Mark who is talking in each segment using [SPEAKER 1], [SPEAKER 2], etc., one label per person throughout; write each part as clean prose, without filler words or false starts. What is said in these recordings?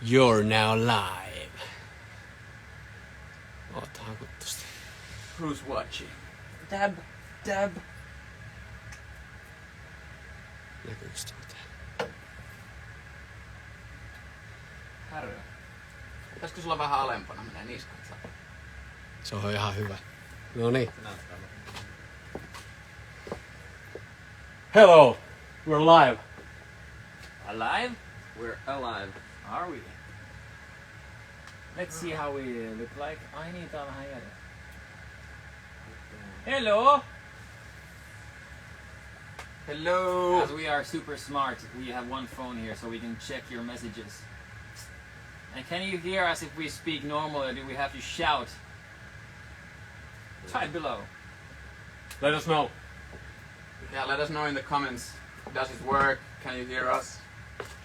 [SPEAKER 1] You're now live. Ootahan kuttusti.
[SPEAKER 2] Who's watching?
[SPEAKER 3] Dab.
[SPEAKER 1] Näkyykö tuota?
[SPEAKER 2] Härö. Pitäisikö sulla vähän alempana menee niskat?
[SPEAKER 1] Se on ihan hyvä. No niin. Hello! We're live.
[SPEAKER 3] Alive?
[SPEAKER 2] We're alive.
[SPEAKER 3] Are we? Let's see how we look like. I need to higher. Hello!
[SPEAKER 2] Hello!
[SPEAKER 3] As we are super smart, we have one phone here so we can check your messages. And can you hear us if we speak normal or do we have to shout? Type below.
[SPEAKER 1] Let us know.
[SPEAKER 2] Yeah, let us know in the comments. Does it work? Can you hear us?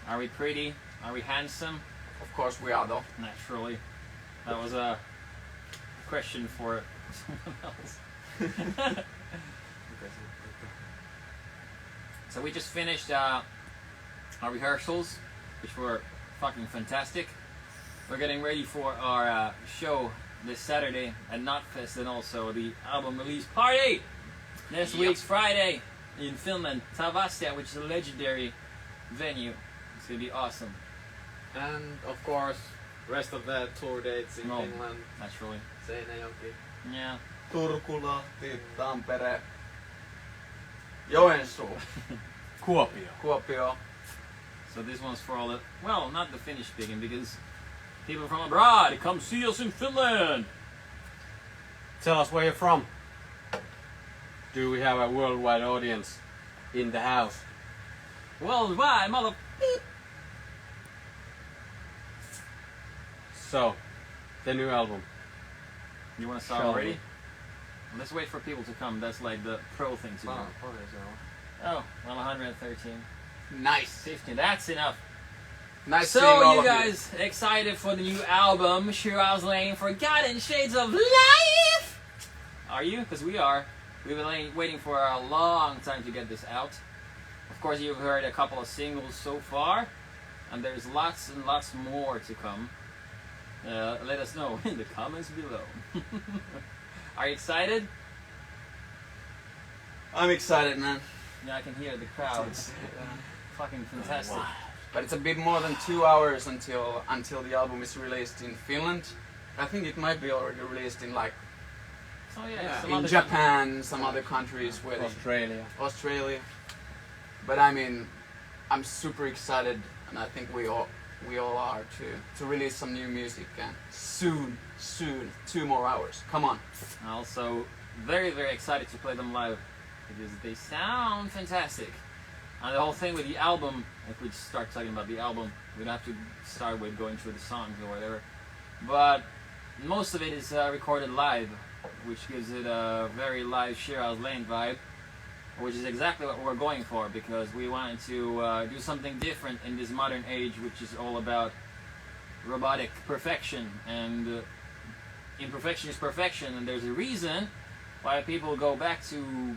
[SPEAKER 3] Are we pretty? Are we handsome?
[SPEAKER 2] Of course we are though.
[SPEAKER 3] Naturally. That was a question for someone else. So we just finished our rehearsals, which were fucking fantastic. We're getting ready for our show this Saturday at Notfest and also the album release party next week's Friday in Finland, Tavastia, which is a legendary venue. It's gonna be awesome.
[SPEAKER 4] And of course, rest of the tour dates in
[SPEAKER 3] No.
[SPEAKER 4] Finland.
[SPEAKER 3] Naturally.
[SPEAKER 4] Seinäjoki.
[SPEAKER 3] Yeah.
[SPEAKER 2] Turku, Lahti, Tampere, Joensuu, Kuopio.
[SPEAKER 3] So this one's for all the, well, not the Finnish speaking, because people from abroad come see us in Finland.
[SPEAKER 1] Tell us where you're from. Do we have a worldwide audience in the house?
[SPEAKER 3] Worldwide, mother.
[SPEAKER 1] So, the new album.
[SPEAKER 3] You want to start
[SPEAKER 1] Shall
[SPEAKER 3] already?
[SPEAKER 1] we?
[SPEAKER 3] Let's wait for people to come. That's like the pro thing to do. Oh, well, 113.
[SPEAKER 2] Nice.
[SPEAKER 3] 15. That's enough.
[SPEAKER 2] Nice seeing
[SPEAKER 3] So
[SPEAKER 2] all
[SPEAKER 3] you
[SPEAKER 2] of
[SPEAKER 3] guys excited for the new album, Shiraz Lane, Forgotten Shades of Life? Are you? Because we are. We've been waiting for a long time to get this out. Of course, you've heard a couple of singles so far, and there's lots and lots more to come. Let us know in the comments below. Are you excited?
[SPEAKER 2] I'm excited, man.
[SPEAKER 3] Yeah, I can hear the crowds. Fucking fantastic.
[SPEAKER 2] But it's a bit more than 2 hours until the album is released in Finland. I think it might be already released in like
[SPEAKER 3] Oh yeah, some
[SPEAKER 2] in
[SPEAKER 3] other
[SPEAKER 2] Japan, some other countries where Australia. But I mean, I'm super excited, and I think we all are to release some new music and soon. 2 more hours. Come on.
[SPEAKER 3] Also, very, very excited to play them live because they sound fantastic. And the whole thing with the album, if we start talking about the album, we'd have to start with going through the songs or whatever. But most of it is recorded live, which gives it a very live Shiraz Lane vibe, which is exactly what we're going for because we wanted to do something different in this modern age, which is all about robotic perfection, and imperfection is perfection, and there's a reason why people go back to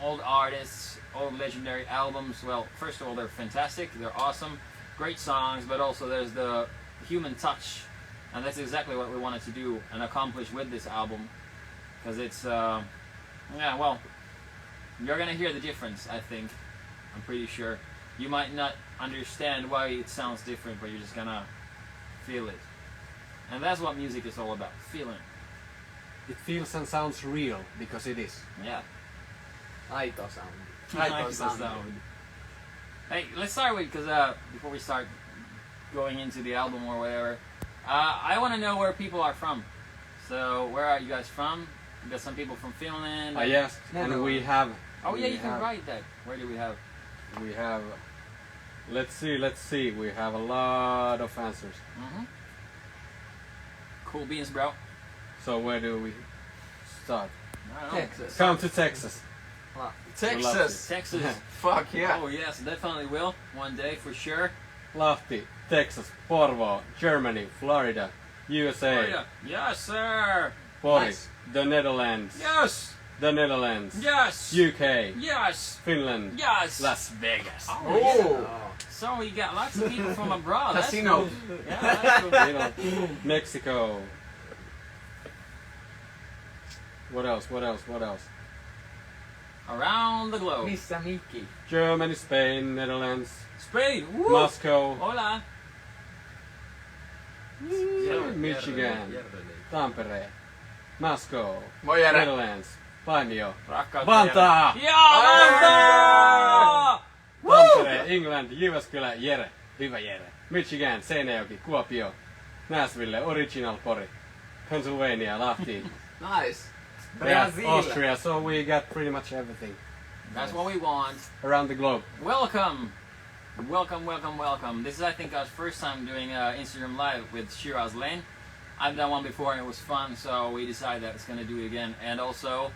[SPEAKER 3] old artists, old legendary albums. Well, first of all, they're fantastic, they're awesome, great songs, but also there's the human touch, and that's exactly what we wanted to do and accomplish with this album, because it's yeah, well, you're gonna hear the difference. I think, I'm pretty sure you might not understand why it sounds different, but you're just gonna feel it. And that's what music is all about, feeling.
[SPEAKER 1] It feels and sounds real, because it is.
[SPEAKER 3] Yeah.
[SPEAKER 4] Aito sound.
[SPEAKER 3] Aito sound. Hey, let's start with, because before we start going into the album or whatever, I want to know where people are from. So, where are you guys from? We got some people from Finland.
[SPEAKER 1] Yes, and we have...
[SPEAKER 3] Oh yeah, you can write that. Where do we have?
[SPEAKER 1] We have... Let's see. We have a lot of answers.
[SPEAKER 3] Mm-hmm. Cool beans, bro.
[SPEAKER 1] So where do we start?
[SPEAKER 3] I don't know.
[SPEAKER 2] Texas.
[SPEAKER 1] Come to Texas.
[SPEAKER 2] Texas.
[SPEAKER 3] Texas.
[SPEAKER 2] Fuck yeah.
[SPEAKER 3] Oh yes, definitely will. One day for sure.
[SPEAKER 1] Lahti, Texas, Porvoo, Germany, Florida, USA,
[SPEAKER 3] Florida. Yes, sir.
[SPEAKER 1] Pori,
[SPEAKER 2] Nice.
[SPEAKER 1] the Netherlands,
[SPEAKER 3] Yes.
[SPEAKER 1] the Netherlands,
[SPEAKER 3] Yes.
[SPEAKER 1] UK,
[SPEAKER 3] Yes.
[SPEAKER 1] Finland,
[SPEAKER 3] Yes.
[SPEAKER 1] Las Vegas.
[SPEAKER 3] Oh.
[SPEAKER 2] Oh.
[SPEAKER 3] So we got lots of people from abroad. That's
[SPEAKER 2] Casino.
[SPEAKER 3] cool. Yeah, that's cool.
[SPEAKER 1] You know, Mexico. What else? What else? What else?
[SPEAKER 3] Around the globe.
[SPEAKER 4] Missa Miki.
[SPEAKER 1] Germany, Spain, Netherlands,
[SPEAKER 3] Spain. Woo!
[SPEAKER 1] Moscow,
[SPEAKER 3] Hola.
[SPEAKER 1] Michigan, Tampere, Moscow,
[SPEAKER 2] Moi Jere.
[SPEAKER 1] Netherlands, Paimio,
[SPEAKER 3] Rakkautta.
[SPEAKER 1] Vantaa,
[SPEAKER 3] Ja, Vantaa!
[SPEAKER 1] Tampere, England, Jyväskylä, Jere, hyvä Jere, Michigan, Seinäjoki, Kuopio, Nashville, Original Pori, Pennsylvania, Lahti,
[SPEAKER 2] Nice.
[SPEAKER 1] yeah,
[SPEAKER 4] Brazil.
[SPEAKER 1] Austria, so we got pretty much everything
[SPEAKER 3] That's what we want.
[SPEAKER 1] around the globe.
[SPEAKER 3] Welcome. Welcome, welcome, welcome. This is, I think, our first time doing Instagram Live with Shiraz Lane. I've done one before and it was fun, so we decided that it's going to do it again. And also,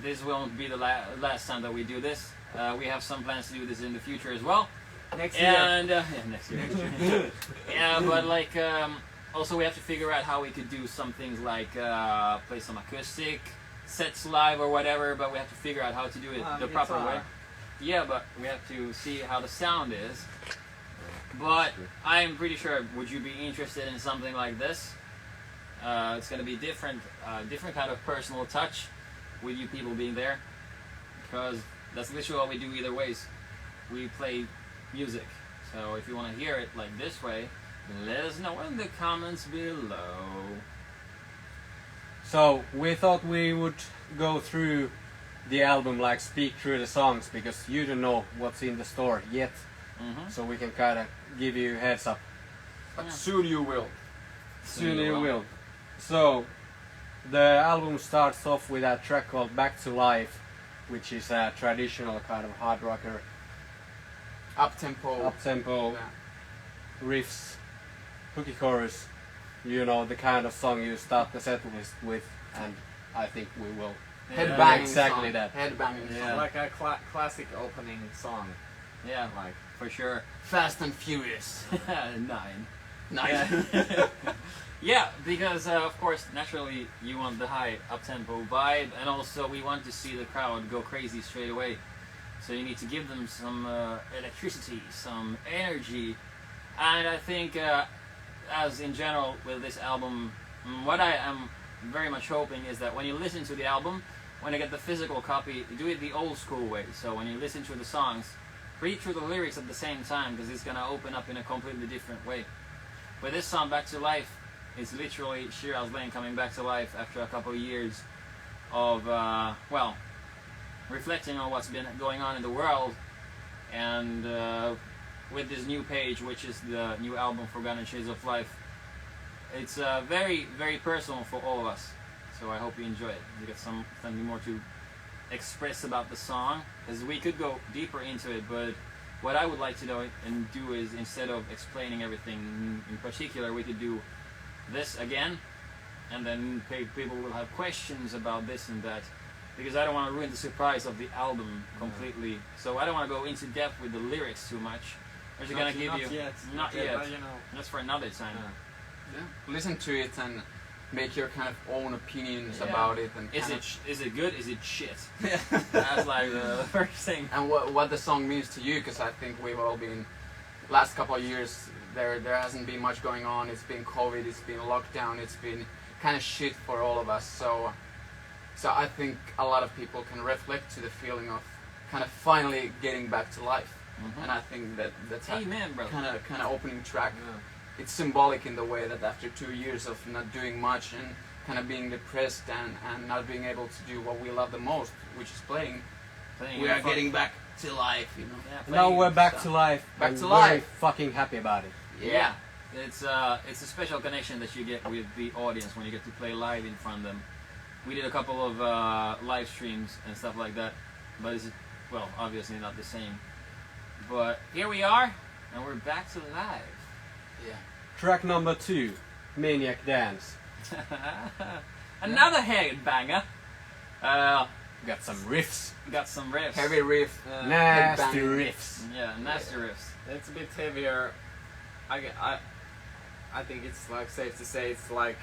[SPEAKER 3] this won't be the last time that we do this. We have some plans to do this in the future as well.
[SPEAKER 4] Next year.
[SPEAKER 3] And yeah, next year. Yeah, but like, also we have to figure out how we could do some things like play some acoustic sets live or whatever. But we have to figure out how to do it the proper way. Yeah, but we have to see how the sound is. But I'm pretty sure, would you be interested in something like this? It's going to be different kind of personal touch with you people being there. Because that's literally what we do either ways. We play music. So if you want to hear it like this way, let us know in the comments below.
[SPEAKER 1] So we thought we would go through the album, like speak through the songs, because you don't know what's in the store yet. So we can kind of give you a heads up.
[SPEAKER 2] But soon you will.
[SPEAKER 1] Soon you will. So the album starts off with a track called Back to Life, which is a traditional kind of hard rocker,
[SPEAKER 2] Up-tempo.
[SPEAKER 1] up-tempo
[SPEAKER 2] Yeah.
[SPEAKER 1] riffs, hooky chorus. You know, the kind of song you start the set list with, and I think we will.
[SPEAKER 2] Headbanging
[SPEAKER 1] exactly
[SPEAKER 2] song.
[SPEAKER 1] that.
[SPEAKER 2] Headbanging
[SPEAKER 3] Yeah.
[SPEAKER 2] song.
[SPEAKER 4] Like a classic opening song.
[SPEAKER 3] Yeah,
[SPEAKER 4] Like
[SPEAKER 3] for sure.
[SPEAKER 2] Fast and Furious.
[SPEAKER 3] 9.
[SPEAKER 2] Nice.
[SPEAKER 3] Yeah, yeah, because of course, naturally, you want the high up-tempo vibe, and also we want to see the crowd go crazy straight away. So you need to give them some electricity, some energy, and I think, as in general with this album, what I am very much hoping is that when you listen to the album, when you get the physical copy, do it the old school way. So when you listen to the songs, read through the lyrics at the same time, because it's gonna open up in a completely different way. With this song, Back to Life, it's literally Shiraz Lane coming back to life after a couple of years of, well, reflecting on what's been going on in the world, and with this new page, which is the new album Forgotten Shades of Life, it's very, very personal for all of us. So I hope you enjoy it. You get something more to express about the song, because we could go deeper into it, but what I would like to know and do is, instead of explaining everything in particular, we could do this again, and then people will have questions about this and that, because I don't want to ruin the surprise of the album completely. So I don't want to go into depth with the lyrics too much. I'm just gonna give you not yet.
[SPEAKER 4] But, you know.
[SPEAKER 3] That's for another time.
[SPEAKER 2] Yeah. Listen to it and make your kind of own opinions
[SPEAKER 3] Yeah.
[SPEAKER 2] about it. And
[SPEAKER 3] Is
[SPEAKER 2] kind
[SPEAKER 3] it good? Is it shit?
[SPEAKER 2] of
[SPEAKER 3] That's like the first thing.
[SPEAKER 2] and what the song means to you, because I think we've all been, last couple of years, there hasn't been much going on. It's been COVID, it's been lockdown, it's been kind of shit for all of us. So I think a lot of people can reflect to the feeling of kind of finally getting back to life. And I think that's a
[SPEAKER 3] Amen, brother.
[SPEAKER 2] kind of opening track. It's symbolic in the way that after 2 years of not doing much and kind of being depressed and not being able to do what we love the most, which is playing, we are getting back to life, you know.
[SPEAKER 3] Yeah,
[SPEAKER 1] Now
[SPEAKER 3] playing
[SPEAKER 1] we're back
[SPEAKER 3] stuff.
[SPEAKER 1] to life.
[SPEAKER 2] Back
[SPEAKER 1] and
[SPEAKER 2] to
[SPEAKER 1] very
[SPEAKER 2] life.
[SPEAKER 1] fucking happy about it.
[SPEAKER 3] Yeah, it's a special connection that you get with the audience when you get to play live in front of them. We did a couple of live streams and stuff like that, but it's, well, obviously not the same. But here we are, and we're back to live.
[SPEAKER 2] Yeah.
[SPEAKER 1] Track number 2, Maniac Dance.
[SPEAKER 3] Another headbanger.
[SPEAKER 1] Got some riffs.
[SPEAKER 3] Got some riffs.
[SPEAKER 2] Heavy riff.
[SPEAKER 1] Nasty
[SPEAKER 2] headbanging.
[SPEAKER 1] riffs.
[SPEAKER 3] Yeah, nasty riffs.
[SPEAKER 4] It's a bit heavier. I think it's like safe to say it's like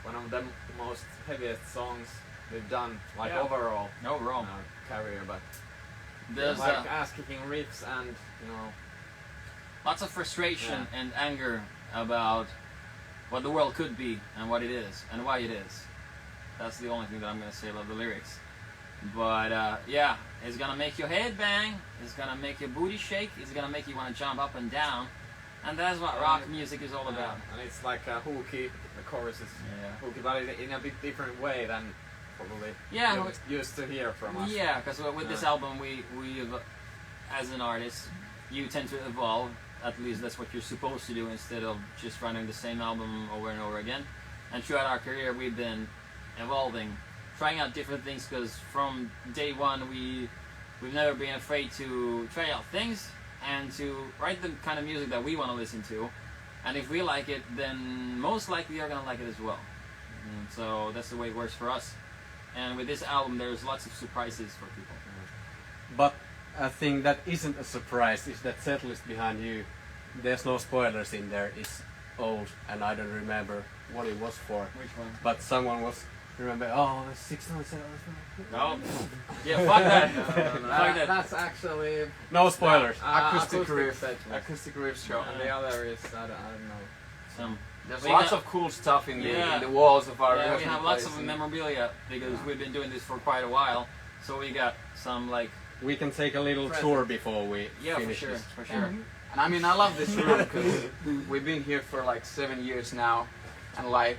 [SPEAKER 4] one of the most heaviest songs we've done, like
[SPEAKER 3] Yeah.
[SPEAKER 4] overall
[SPEAKER 3] Overall.
[SPEAKER 4] in our career. But
[SPEAKER 3] There's
[SPEAKER 4] like ass-kicking riffs and you know
[SPEAKER 3] lots of frustration
[SPEAKER 4] Yeah.
[SPEAKER 3] and anger about what the world could be and what it is and why it is. That's the only thing that I'm gonna say about the lyrics. But yeah, it's gonna make your head bang. It's gonna make your booty shake. It's gonna make you want to jump up and down. And that's what rock music is all about.
[SPEAKER 4] And it's like hooky. The chorus is
[SPEAKER 3] Yeah.
[SPEAKER 4] hooky, but in a bit different way than probably
[SPEAKER 3] Yeah,
[SPEAKER 4] you used to hear from us.
[SPEAKER 3] Yeah, because with this album, we as an artist, you tend to evolve. At least that's what you're supposed to do instead of just running the same album over and over again. And throughout our career, we've been evolving, trying out different things. Because from day one, we've never been afraid to try out things and to write the kind of music that we want to listen to. And if we like it, then most likely you're gonna like it as well. So that's the way it works for us. And with this album, there's lots of surprises for people.
[SPEAKER 1] But a thing that isn't a surprise is that set list behind you. There's no spoilers in there. It's old, and I don't remember what it was for.
[SPEAKER 3] Which one?
[SPEAKER 1] But someone was remember. Oh, 607.
[SPEAKER 3] Oh, yeah, fuck that.
[SPEAKER 4] No,
[SPEAKER 3] Fuck that.
[SPEAKER 4] That's actually
[SPEAKER 1] No spoilers.
[SPEAKER 2] Acoustic riff.
[SPEAKER 4] set.
[SPEAKER 2] Acoustic riff show.
[SPEAKER 4] And the other is I don't know.
[SPEAKER 3] Some.
[SPEAKER 2] There's
[SPEAKER 3] We
[SPEAKER 2] lots
[SPEAKER 3] got-
[SPEAKER 2] of cool stuff in
[SPEAKER 3] Yeah.
[SPEAKER 2] the walls of our
[SPEAKER 3] Yeah, we
[SPEAKER 2] rehearsal
[SPEAKER 3] have lots
[SPEAKER 2] place
[SPEAKER 3] of
[SPEAKER 2] and-
[SPEAKER 3] memorabilia because we've been doing this for quite a while. So we got some like
[SPEAKER 1] We can take a little tour before we
[SPEAKER 3] yeah, for
[SPEAKER 1] finish
[SPEAKER 3] sure,
[SPEAKER 1] this.
[SPEAKER 3] for sure.
[SPEAKER 2] And I mean, I love this room because we've been here for like 7 years now, and like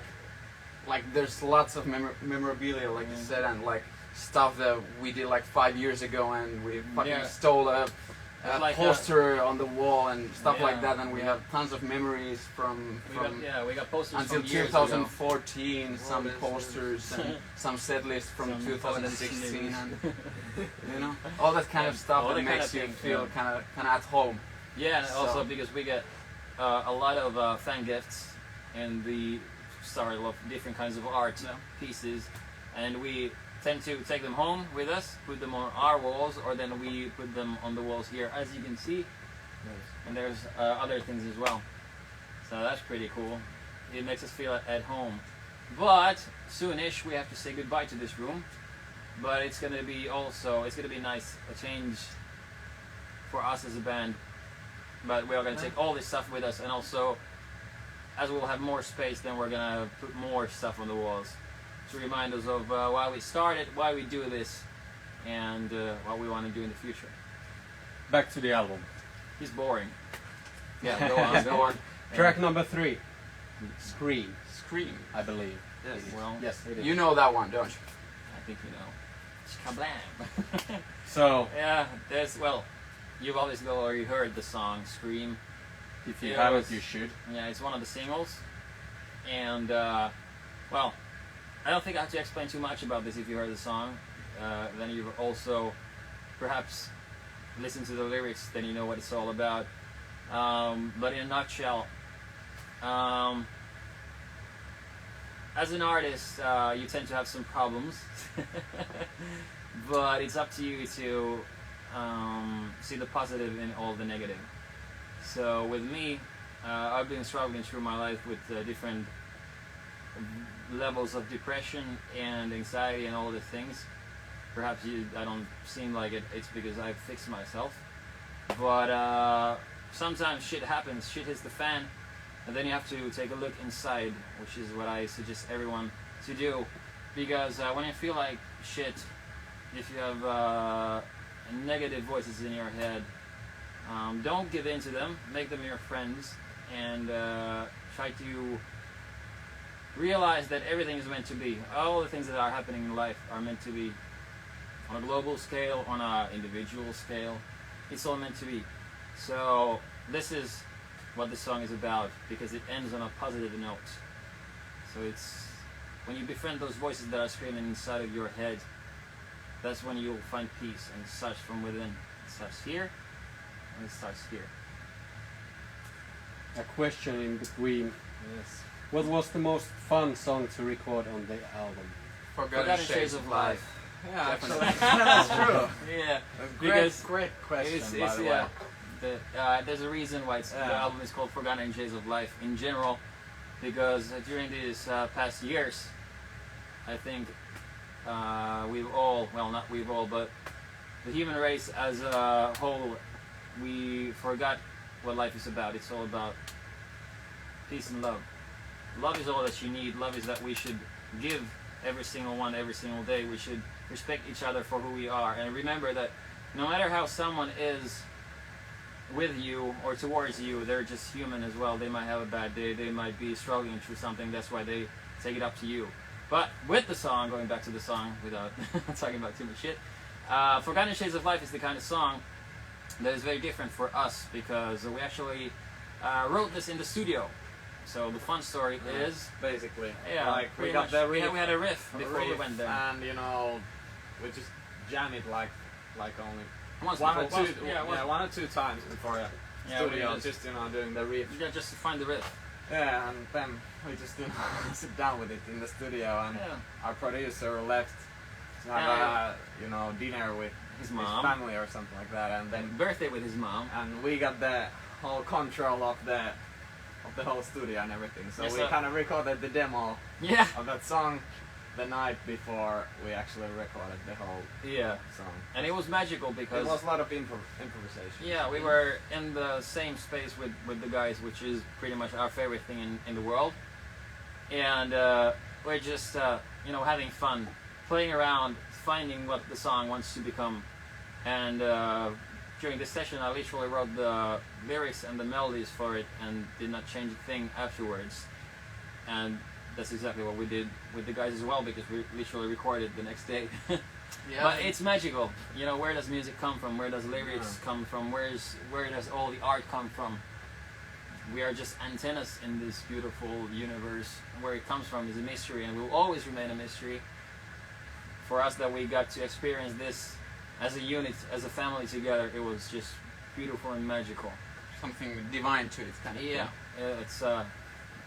[SPEAKER 2] there's lots of memorabilia, like you said, and like stuff that we did like 5 years ago, and we fucking
[SPEAKER 3] Yeah.
[SPEAKER 2] stole a
[SPEAKER 3] like
[SPEAKER 2] poster on the wall and stuff
[SPEAKER 3] Yeah.
[SPEAKER 2] like that, and we have tons of memories from
[SPEAKER 3] We got posters
[SPEAKER 2] until
[SPEAKER 3] from years ago.
[SPEAKER 2] 2014, some
[SPEAKER 4] this is-
[SPEAKER 2] posters and some set list from
[SPEAKER 3] Some
[SPEAKER 2] 2016, and you know, all that kind of stuff
[SPEAKER 3] all
[SPEAKER 2] that
[SPEAKER 3] that kind
[SPEAKER 2] makes
[SPEAKER 3] of
[SPEAKER 2] you
[SPEAKER 3] thing,
[SPEAKER 2] feel
[SPEAKER 3] yeah.
[SPEAKER 2] kind of at home.
[SPEAKER 3] Yeah, and also
[SPEAKER 2] So-
[SPEAKER 3] because we get a lot of fan gifts and the start of different kinds of art pieces, and we tend to take them home with us, put them on our walls, or then we put them on the walls here, as you can see. And there's other things as well. So that's pretty cool. It makes us feel at home. But soonish we have to say goodbye to this room. But it's gonna be nice, a change for us as a band. But we are gonna take all this stuff with us, and also as we'll have more space, then we're gonna put more stuff on the walls to remind us of why we started, why we do this, and what we want to do in the future.
[SPEAKER 1] Back to the album.
[SPEAKER 3] He's boring.
[SPEAKER 2] Yeah, go on, go on.
[SPEAKER 1] Track number 3, Scream,
[SPEAKER 2] Scream.
[SPEAKER 1] I believe.
[SPEAKER 2] Yes.
[SPEAKER 3] Well,
[SPEAKER 1] Yes, it is.
[SPEAKER 2] You know that one, don't you?
[SPEAKER 3] I think you know. Kablam!
[SPEAKER 1] So,
[SPEAKER 3] Yeah, you've obviously already heard the song Scream.
[SPEAKER 1] if you
[SPEAKER 3] Yeah,
[SPEAKER 1] haven't,
[SPEAKER 3] it's-
[SPEAKER 1] you should.
[SPEAKER 3] Yeah, it's one of the singles. And, well, I don't think I have to explain too much about this if you heard the song. Then you've also perhaps listened to the lyrics, then you know what it's all about. But in a nutshell, as an artist, you tend to have some problems. But it's up to you to see the positive in all the negative. So with me, I've been struggling through my life with different levels of depression and anxiety and all the things. Perhaps I don't seem like it. It's because I've fixed myself. But sometimes shit happens. Shit hits the fan, and then you have to take a look inside, which is what I suggest everyone to do. Because when you feel like shit, if you have negative voices in your head, don't give in to them. Make them your friends, and try to realize that everything is meant to be. All the things that are happening in life are meant to be on a global scale, on an individual scale. It's all meant to be. So this is what the song is about, because it ends on a positive note. So it's when you befriend those voices that are screaming inside of your head, that's when you'll find peace, and it starts from within. It starts here, and it starts here.
[SPEAKER 1] A question in between.
[SPEAKER 4] Yes.
[SPEAKER 1] What was the most fun song to record on the album?
[SPEAKER 2] Forgotten Shades of Life.
[SPEAKER 4] Yeah, actually,
[SPEAKER 2] Definitely.
[SPEAKER 4] that's true.
[SPEAKER 3] Yeah,
[SPEAKER 4] Great, great question, by the way.
[SPEAKER 3] there's a reason why the
[SPEAKER 4] Yeah.
[SPEAKER 3] album is called Forgotten Shades of Life in general, because during these past years, I think we've all, well, not we've all, but the human race as a whole, we forgot what life is about. It's all about peace and love. Love is all that you need. Love is that we should give every single one, every single day. We should respect each other for who we are. And remember that no matter how someone is with you or towards you, they're just human as well. They might have a bad day. They might be struggling through something. That's why they take it up to you. But with the song, going back to the song without talking about too much shit, Forgotten Shades of Life is the kind of song that is very different for us because we actually wrote this in the studio. So the fun story is
[SPEAKER 4] basically,
[SPEAKER 3] yeah,
[SPEAKER 4] like we
[SPEAKER 3] pretty
[SPEAKER 4] got
[SPEAKER 3] much,
[SPEAKER 4] the riff,
[SPEAKER 3] we had a riff before we went there,
[SPEAKER 4] and you know, we just jam it like only
[SPEAKER 3] one
[SPEAKER 4] or two times before a studio, just you know doing the riff.
[SPEAKER 3] Yeah, just to find the riff.
[SPEAKER 4] Yeah, and then we just you know sit down with it in the studio, and our producer left to have you know dinner with
[SPEAKER 3] his
[SPEAKER 4] his
[SPEAKER 3] mom,
[SPEAKER 4] family or something like that, and then
[SPEAKER 3] birthday with his mom,
[SPEAKER 4] and we got the whole control of the whole studio and everything. So we kind of recorded the demo of that song the night before we actually recorded the whole song.
[SPEAKER 3] And it was magical because
[SPEAKER 4] it was a lot of improvisation.
[SPEAKER 3] Yeah, we were in the same space with the guys, which is pretty much our favorite thing in the world. And we're just you know having fun, playing around, finding what the song wants to become. And during this session, I literally wrote the lyrics and the melodies for it and did not change a thing afterwards. And that's exactly what we did with the guys as well, because we literally recorded the next day. But it's magical. You know, where does music come from? Where does lyrics come from? Where does all the art come from? We are just antennas in this beautiful universe. Where it comes from is a mystery, and will always remain a mystery. For us that we got to experience this as a unit, as a family together, it was just beautiful and magical.
[SPEAKER 2] Something divine to it, kind of.
[SPEAKER 3] Yeah, it's.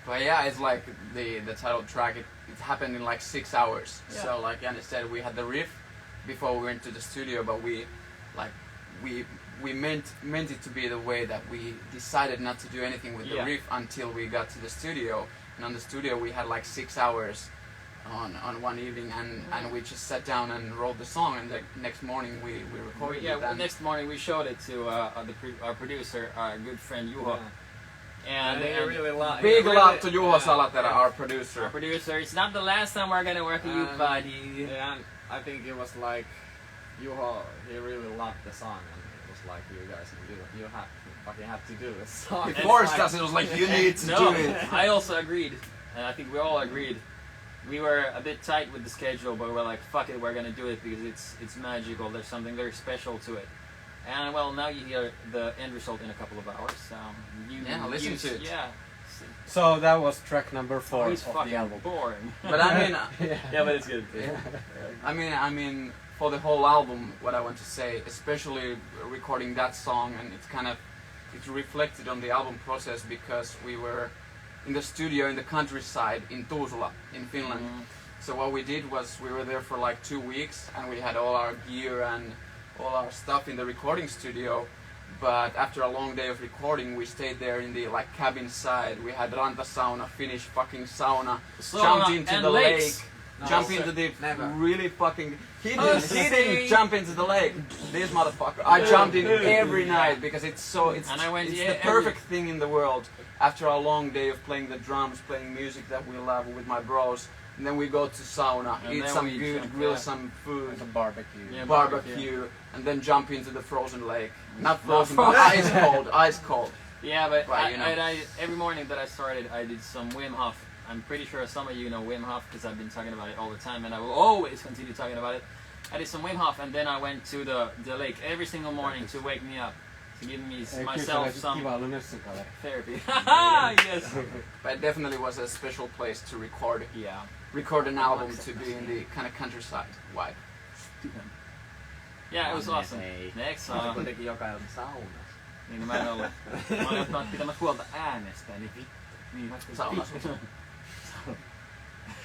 [SPEAKER 2] But yeah, it's like the title track. It happened in like 6 hours.
[SPEAKER 3] Yeah.
[SPEAKER 2] So like Janne said, we had the riff before we went to the studio, but we meant it to be the way that we decided not to do anything with the riff until we got to the studio. And on the studio, we had like 6 hours on one evening, and we just sat down and wrote the song, and the next morning we recorded it.
[SPEAKER 3] Yeah, well, next morning we showed it to our producer, our good friend Juho. And
[SPEAKER 4] they really love.
[SPEAKER 2] Big love to Juho Salatera, our producer.
[SPEAKER 3] Our producer. It's not the last time we're gonna work with you, buddy.
[SPEAKER 4] Yeah, and I think it was like Juho. He really loved the song, and it was like, you guys, you fucking have to do this song.
[SPEAKER 2] He forced us. It was like, you need to do it.
[SPEAKER 3] I also agreed, and I think we all agreed. We were a bit tight with the schedule, but we're like, fuck it, we're gonna do it because it's magical. There's something very special to it. And well, now you hear the end result in a couple of hours.
[SPEAKER 2] Listen to it.
[SPEAKER 3] Yeah.
[SPEAKER 1] So that was track number 4
[SPEAKER 3] It's
[SPEAKER 1] of
[SPEAKER 3] fucking
[SPEAKER 1] the album.
[SPEAKER 3] boring.
[SPEAKER 2] But I mean,
[SPEAKER 3] yeah, but it's good.
[SPEAKER 2] I mean, for the whole album, what I want to say, especially recording that song, and it's reflected on the album process because we were in the studio in the countryside in Tuusula, in Finland. So what we did was we were there for like 2 weeks, and we had all our gear and all our stuff in the recording studio. But after a long day of recording, we stayed there in the like cabin side. We had ranta sauna, Finnish fucking sauna, jumped into the lake, jump into the really fucking. He didn't jump into the lake. This motherfucker. I jumped in every night because it's the perfect thing in the world. After a long day of playing the drums, playing music that we love with my bros. And then we go to sauna, eat some good, grill some food, barbecue, and then jump into the frozen lake. Not frozen, but ice cold.
[SPEAKER 3] Yeah, but I every morning that I started, I did some Wim Hof. I'm pretty sure some of you know Wim Hof because I've been talking about it all the time, and I will always continue talking about it. I did some Wim Hof, and then I went to the lake every single morning to wake me up, to give myself some therapy. Yes.
[SPEAKER 2] But it definitely was a special place to record.
[SPEAKER 3] Yeah.
[SPEAKER 2] Record an album to be in the kind of countryside vibe.
[SPEAKER 3] Yeah, it was awesome. Next song.
[SPEAKER 4] Kuitenkin joka ilta saunassa.
[SPEAKER 3] Niin, mä en ollut. Mä olin ottanut pitämässä huolta äänestä, niin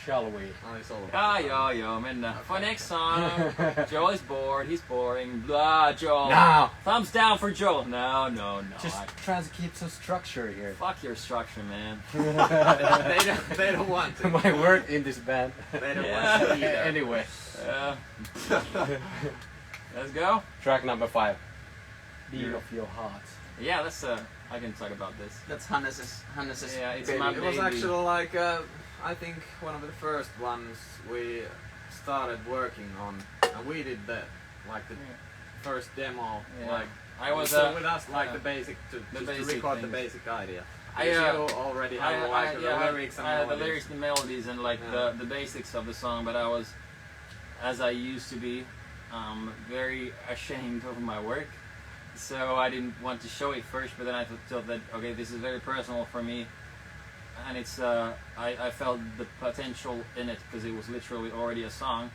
[SPEAKER 1] Shall we?
[SPEAKER 3] Joo, mennään. For next song, Joel is bored, he's boring, blah, Joel.
[SPEAKER 1] No!
[SPEAKER 3] Thumbs down for Joel. No.
[SPEAKER 1] Just trying to keep some structure here.
[SPEAKER 3] Fuck your structure, man.
[SPEAKER 4] They don't want to.
[SPEAKER 1] My work in this band.
[SPEAKER 4] They don't want to either.
[SPEAKER 1] Anyway.
[SPEAKER 3] Let's go.
[SPEAKER 1] Track number 5. Beat of your heart.
[SPEAKER 3] Yeah, that's I can talk about this.
[SPEAKER 2] That's Hannes's
[SPEAKER 3] yeah, it's
[SPEAKER 2] baby.
[SPEAKER 3] my
[SPEAKER 4] It was actually like I think one of the first ones we started working on, and we did the first demo.
[SPEAKER 3] Yeah.
[SPEAKER 4] Like
[SPEAKER 3] I was
[SPEAKER 4] with us like the basic to record the basic idea. You already have the lyrics and
[SPEAKER 3] I had the lyrics and melodies and like the basics of the song, but I was, as I used to be, very ashamed of my work. So I didn't want to show it first, but then I thought that, okay, this is very personal for me, and it's I felt the potential in it because it was literally already a song.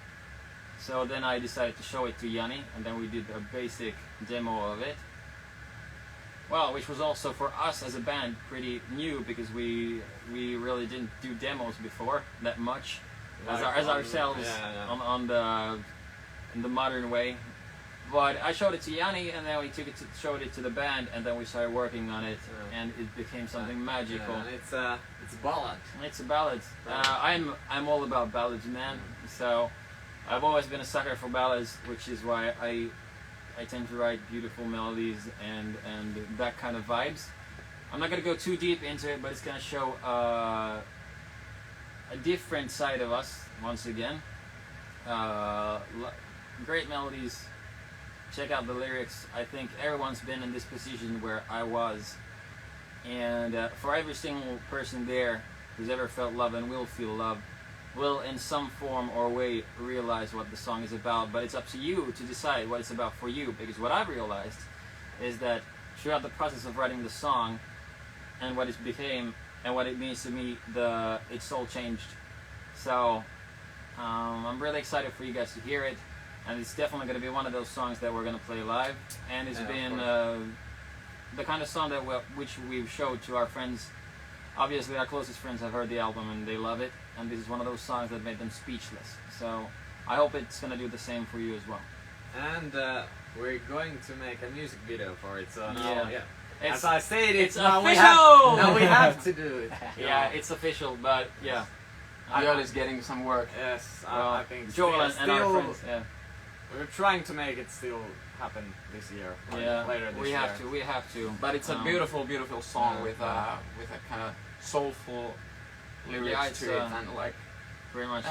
[SPEAKER 3] So then I decided to show it to Yanni, and then we did a basic demo of it. Well, which was also for us as a band pretty new because we really didn't do demos before that much as ourselves on the in the modern way. But I showed it to Yanni, and then we showed it to the band, and then we started working on it, and it became something magical.
[SPEAKER 4] Yeah, and it's a ballad.
[SPEAKER 3] It's a ballad. I'm all about ballads, man. So I've always been a sucker for ballads, which is why I tend to write beautiful melodies and that kind of vibes. I'm not gonna go too deep into it, but it's gonna show a different side of us once again. Great melodies. Check out the lyrics. I think everyone's been in this position where I was, and for every single person there who's ever felt love and will feel love, will in some form or way realize what the song is about. But it's up to you to decide what it's about for you, because what I've realized is that throughout the process of writing the song and what it became and what it means to me, it's all changed. So I'm really excited for you guys to hear it. And it's definitely going to be one of those songs that we're going to play live. And it's been the kind of song which we've showed to our friends. Obviously, our closest friends have heard the album and they love it. And this is one of those songs that made them speechless. So I hope it's going to do the same for you as well.
[SPEAKER 4] And we're going to make a music video for it. So
[SPEAKER 3] now,
[SPEAKER 4] as I said,
[SPEAKER 3] it's
[SPEAKER 4] now
[SPEAKER 3] official!
[SPEAKER 4] Now we have to do it.
[SPEAKER 3] Yeah, it's official, but yeah.
[SPEAKER 2] Joel is getting some work.
[SPEAKER 4] Yes,
[SPEAKER 3] well,
[SPEAKER 4] I think
[SPEAKER 3] Joel and our friends,
[SPEAKER 4] we're trying to make it still happen this year. Later this year.
[SPEAKER 3] We have to.
[SPEAKER 2] But it's a beautiful, beautiful song with a kind of soulful lyrics to it, and like
[SPEAKER 3] pretty much,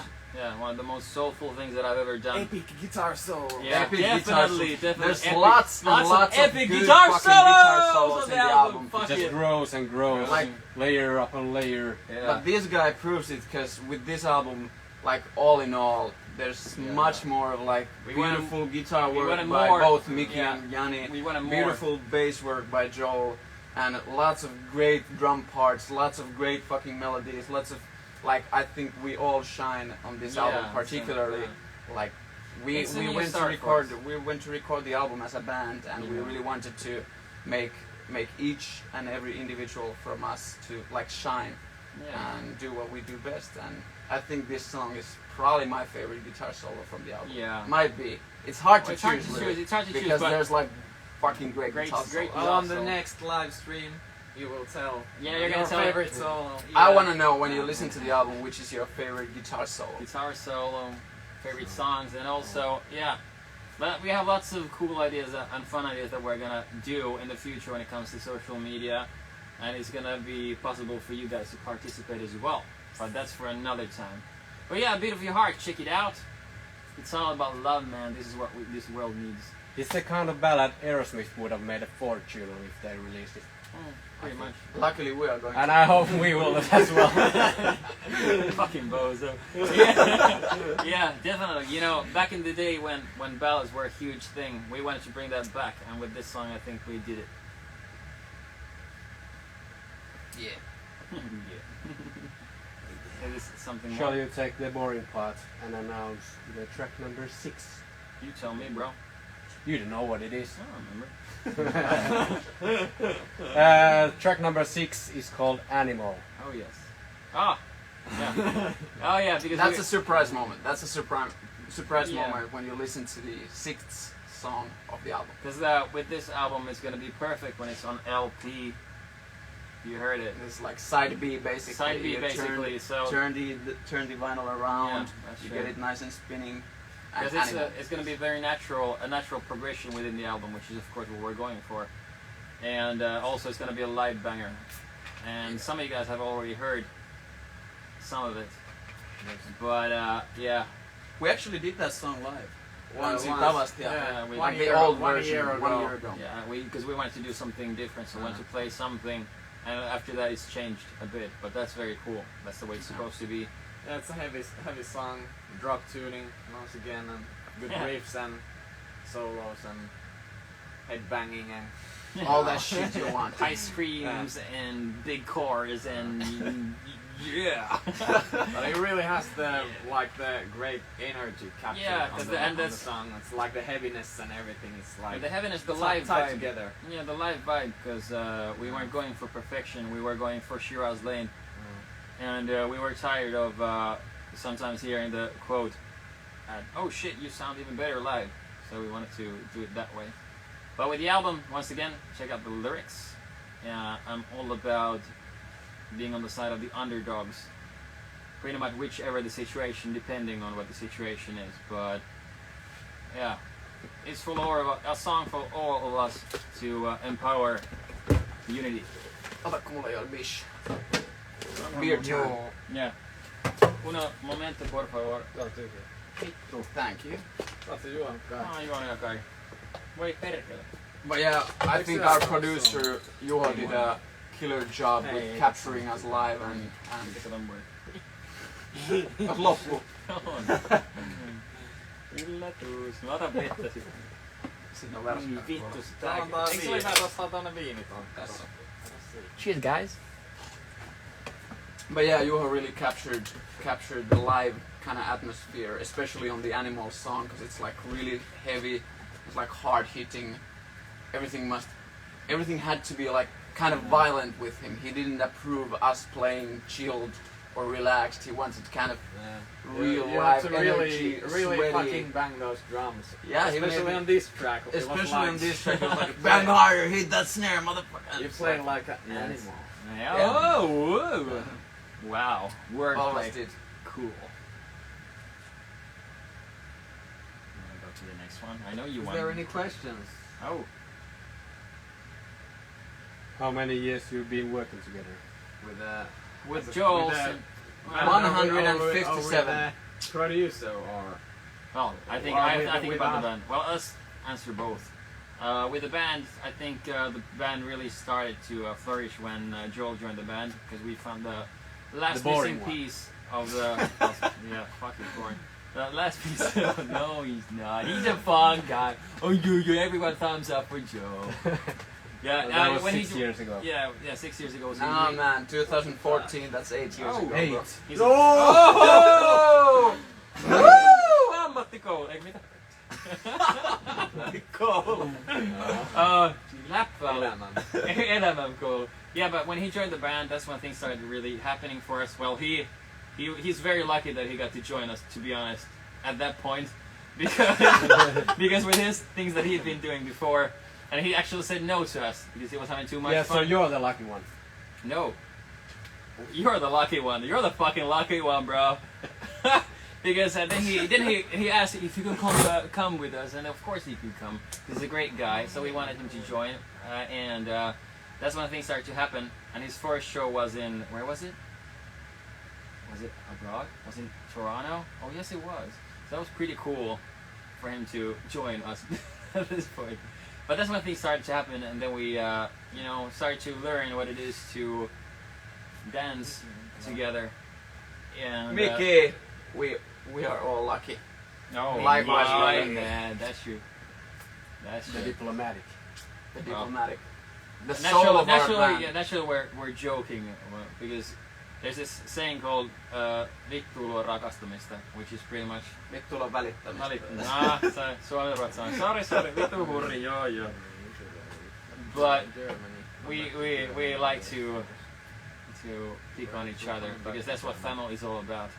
[SPEAKER 3] one of the most soulful things that I've ever done.
[SPEAKER 4] Epic guitar solo.
[SPEAKER 3] Yeah,
[SPEAKER 2] epic
[SPEAKER 3] definitely.
[SPEAKER 2] There's
[SPEAKER 3] epic,
[SPEAKER 2] lots of
[SPEAKER 3] epic
[SPEAKER 2] good
[SPEAKER 3] guitar
[SPEAKER 2] solos in the album.
[SPEAKER 1] It just grows and grows,
[SPEAKER 2] Like
[SPEAKER 1] layer upon layer.
[SPEAKER 3] Yeah.
[SPEAKER 2] But this guy proves it, because with this album, like all in all, there's much more of like beautiful guitar work by both Mickey and Yanni, beautiful bass work by Joel, and lots of great drum parts, lots of great fucking melodies, lots of like, I think we all shine on this album particularly. Like we went to record the album as a band, and we really wanted to make each and every individual from us to like shine and do what we do best. And I think this song is probably my favorite guitar solo from the album.
[SPEAKER 3] Yeah.
[SPEAKER 2] Might be. It's hard to choose.
[SPEAKER 3] It's hard to choose
[SPEAKER 2] because there's like fucking great
[SPEAKER 4] on the next live stream, you will tell.
[SPEAKER 3] Yeah, you're gonna tell
[SPEAKER 4] favorite solo.
[SPEAKER 2] I want to know when you listen to the album, which is your favorite guitar solo.
[SPEAKER 3] Guitar solo, favorite songs, and also but we have lots of cool ideas and fun ideas that we're gonna do in the future when it comes to social media, and it's gonna be possible for you guys to participate as well. But that's for another time. But yeah, A Beat of Your Heart, check it out. It's all about love, man. This is what this world needs.
[SPEAKER 1] It's the kind of ballad Aerosmith would have made a fortune on if they released it.
[SPEAKER 3] Pretty much.
[SPEAKER 2] Luckily, we are going.
[SPEAKER 1] And I hope we will as well.
[SPEAKER 3] Fucking bozo. Yeah, definitely. You know, back in the day when ballads were a huge thing, we wanted to bring that back, and with this song, I think we did it.
[SPEAKER 2] Yeah.
[SPEAKER 3] It is something
[SPEAKER 1] Shall
[SPEAKER 3] more.
[SPEAKER 1] you take the boring part and announce the track number 6?
[SPEAKER 3] You tell me, bro.
[SPEAKER 1] You don't know what it is.
[SPEAKER 3] I don't remember.
[SPEAKER 1] Track number 6 is called Animal.
[SPEAKER 3] Oh yes. Ah. Yeah. Oh yeah, because
[SPEAKER 2] That's a surprise moment. That's a surprise moment when you listen to the 6th song of the album.
[SPEAKER 3] Because with this album, it's gonna be perfect when it's on LP. You heard it.
[SPEAKER 2] It's like side B basically.
[SPEAKER 3] Side B basically.
[SPEAKER 2] Turn the vinyl around.
[SPEAKER 3] That's
[SPEAKER 2] you
[SPEAKER 3] true.
[SPEAKER 2] get it nice and spinning.
[SPEAKER 3] Because it's going to be a natural progression within the album, which is of course what we're going for. and also it's going to be a live banger. And some of you guys have already heard some of it, but yeah.
[SPEAKER 2] We actually did that song live.
[SPEAKER 4] Once
[SPEAKER 2] in Tavastia.
[SPEAKER 3] Yeah,
[SPEAKER 2] like the old version,
[SPEAKER 4] 1 year ago.
[SPEAKER 2] 1 year ago.
[SPEAKER 3] Yeah, because we wanted to do something different, so we wanted to play something, and after that it's changed a bit, but that's very cool. That's the way it's supposed to be.
[SPEAKER 4] Yeah, it's a heavy song, drop tuning once again, and good riffs and solos and head banging and
[SPEAKER 2] all that shit you want.
[SPEAKER 3] Ice screams and big chorus and yeah.
[SPEAKER 4] But it really has the great energy captured on the song. It's like the heaviness and everything. It's like
[SPEAKER 3] the heaviness, the live
[SPEAKER 4] tied
[SPEAKER 3] vibe
[SPEAKER 4] together.
[SPEAKER 3] Yeah, the live vibe, because we weren't going for perfection. We were going for Shiraz Lane, and we were tired of sometimes hearing the quote, "Oh shit, you sound even better live." So we wanted to do it that way. But with the album, once again, check out the lyrics. I'm all about being on the side of the underdogs, pretty much whichever the situation, depending on what the situation is. But yeah, it's for a song for all of us to empower unity.
[SPEAKER 2] Otatko mulla ei ole bish? Beer time.
[SPEAKER 3] Yeah. Uno momento, por favor.
[SPEAKER 2] Thank you.
[SPEAKER 3] Juona kai. Voi perkele.
[SPEAKER 2] But yeah, I think our producer Juho did a killer job with capturing us live and loppu.
[SPEAKER 3] Yllätys. Mä otan vettä sitten.
[SPEAKER 2] Siinä on värskä.
[SPEAKER 3] Vittu
[SPEAKER 4] sitä. Eikö se ole hyvä tuossa tonne viiniton tässä?
[SPEAKER 3] Cheers guys.
[SPEAKER 2] But yeah, Juho really captured the live kind of atmosphere, especially on the Animal song, because it's like really heavy, it's like hard hitting. Everything had to be like kind of violent with him. He didn't approve us playing chilled or relaxed. He wanted kind of real live energy,
[SPEAKER 4] really
[SPEAKER 2] sweaty.
[SPEAKER 4] fucking bang those drums.
[SPEAKER 2] Yeah,
[SPEAKER 4] especially on this track.
[SPEAKER 2] Especially on this track, it was like bang harder, hit that snare, motherfucker.
[SPEAKER 4] You're playing like an animal.
[SPEAKER 3] Yeah. Oh, whoa. Wow, wordplay.
[SPEAKER 2] Did.
[SPEAKER 3] Cool. I'm gonna go to the next one. I know you want.
[SPEAKER 4] Is there any questions?
[SPEAKER 3] Oh.
[SPEAKER 1] How many years you've been working together?
[SPEAKER 3] With Joel?
[SPEAKER 2] 157.
[SPEAKER 4] Producer or?
[SPEAKER 3] Well, I think about the band. Well, us answer both. With the band, I think the band really started to flourish when Joel joined the band, because we found the last missing piece of the. Yeah, fucking boring. The last piece. No, he's not. He's a fun guy. Oh, yeah, everyone thumbs up for Joe. Yeah,
[SPEAKER 1] that was
[SPEAKER 3] when
[SPEAKER 1] 6 years ago.
[SPEAKER 3] Yeah, 6 years ago.
[SPEAKER 2] No man, 2014. That's 8 years ago.
[SPEAKER 1] 8.
[SPEAKER 3] Oh! Ammattikoulu, eikö mitä? Koulu. Elämänkoulu. Yeah, but when he joined the band, that's when things started really happening for us. Well, he's very lucky that he got to join us, to be honest, at that point, because with his things that he'd been doing before, and he actually said no to us because he was having too much fun.
[SPEAKER 1] Yeah, so you're the lucky one.
[SPEAKER 3] No. You're the lucky one. You're the fucking lucky one, bro. Because then he asked if he could come with us, and of course he could come. He's a great guy, so we wanted him to join, and that's when things started to happen. And his first show was in, where was it? Was it abroad? Was it in Toronto? Oh yes, it was. So that was pretty cool for him to join us at this point. But that's when things started to happen, and then we, started to learn what it is to dance together. And
[SPEAKER 2] Mickey, we are all lucky.
[SPEAKER 3] Oh,
[SPEAKER 2] likewise,
[SPEAKER 3] man, that's true. That's
[SPEAKER 1] the
[SPEAKER 3] true.
[SPEAKER 1] diplomatic.
[SPEAKER 2] The diplomatic. The
[SPEAKER 3] Naturally,
[SPEAKER 2] soul of our band.
[SPEAKER 3] yeah, naturally we're joking because there's this saying called vittuilua rakastamista, which is pretty much
[SPEAKER 2] Vittuilua välittämistä.
[SPEAKER 3] Sorry, vittu hurri, joo. But we like to pick on each other because that's what family is all about.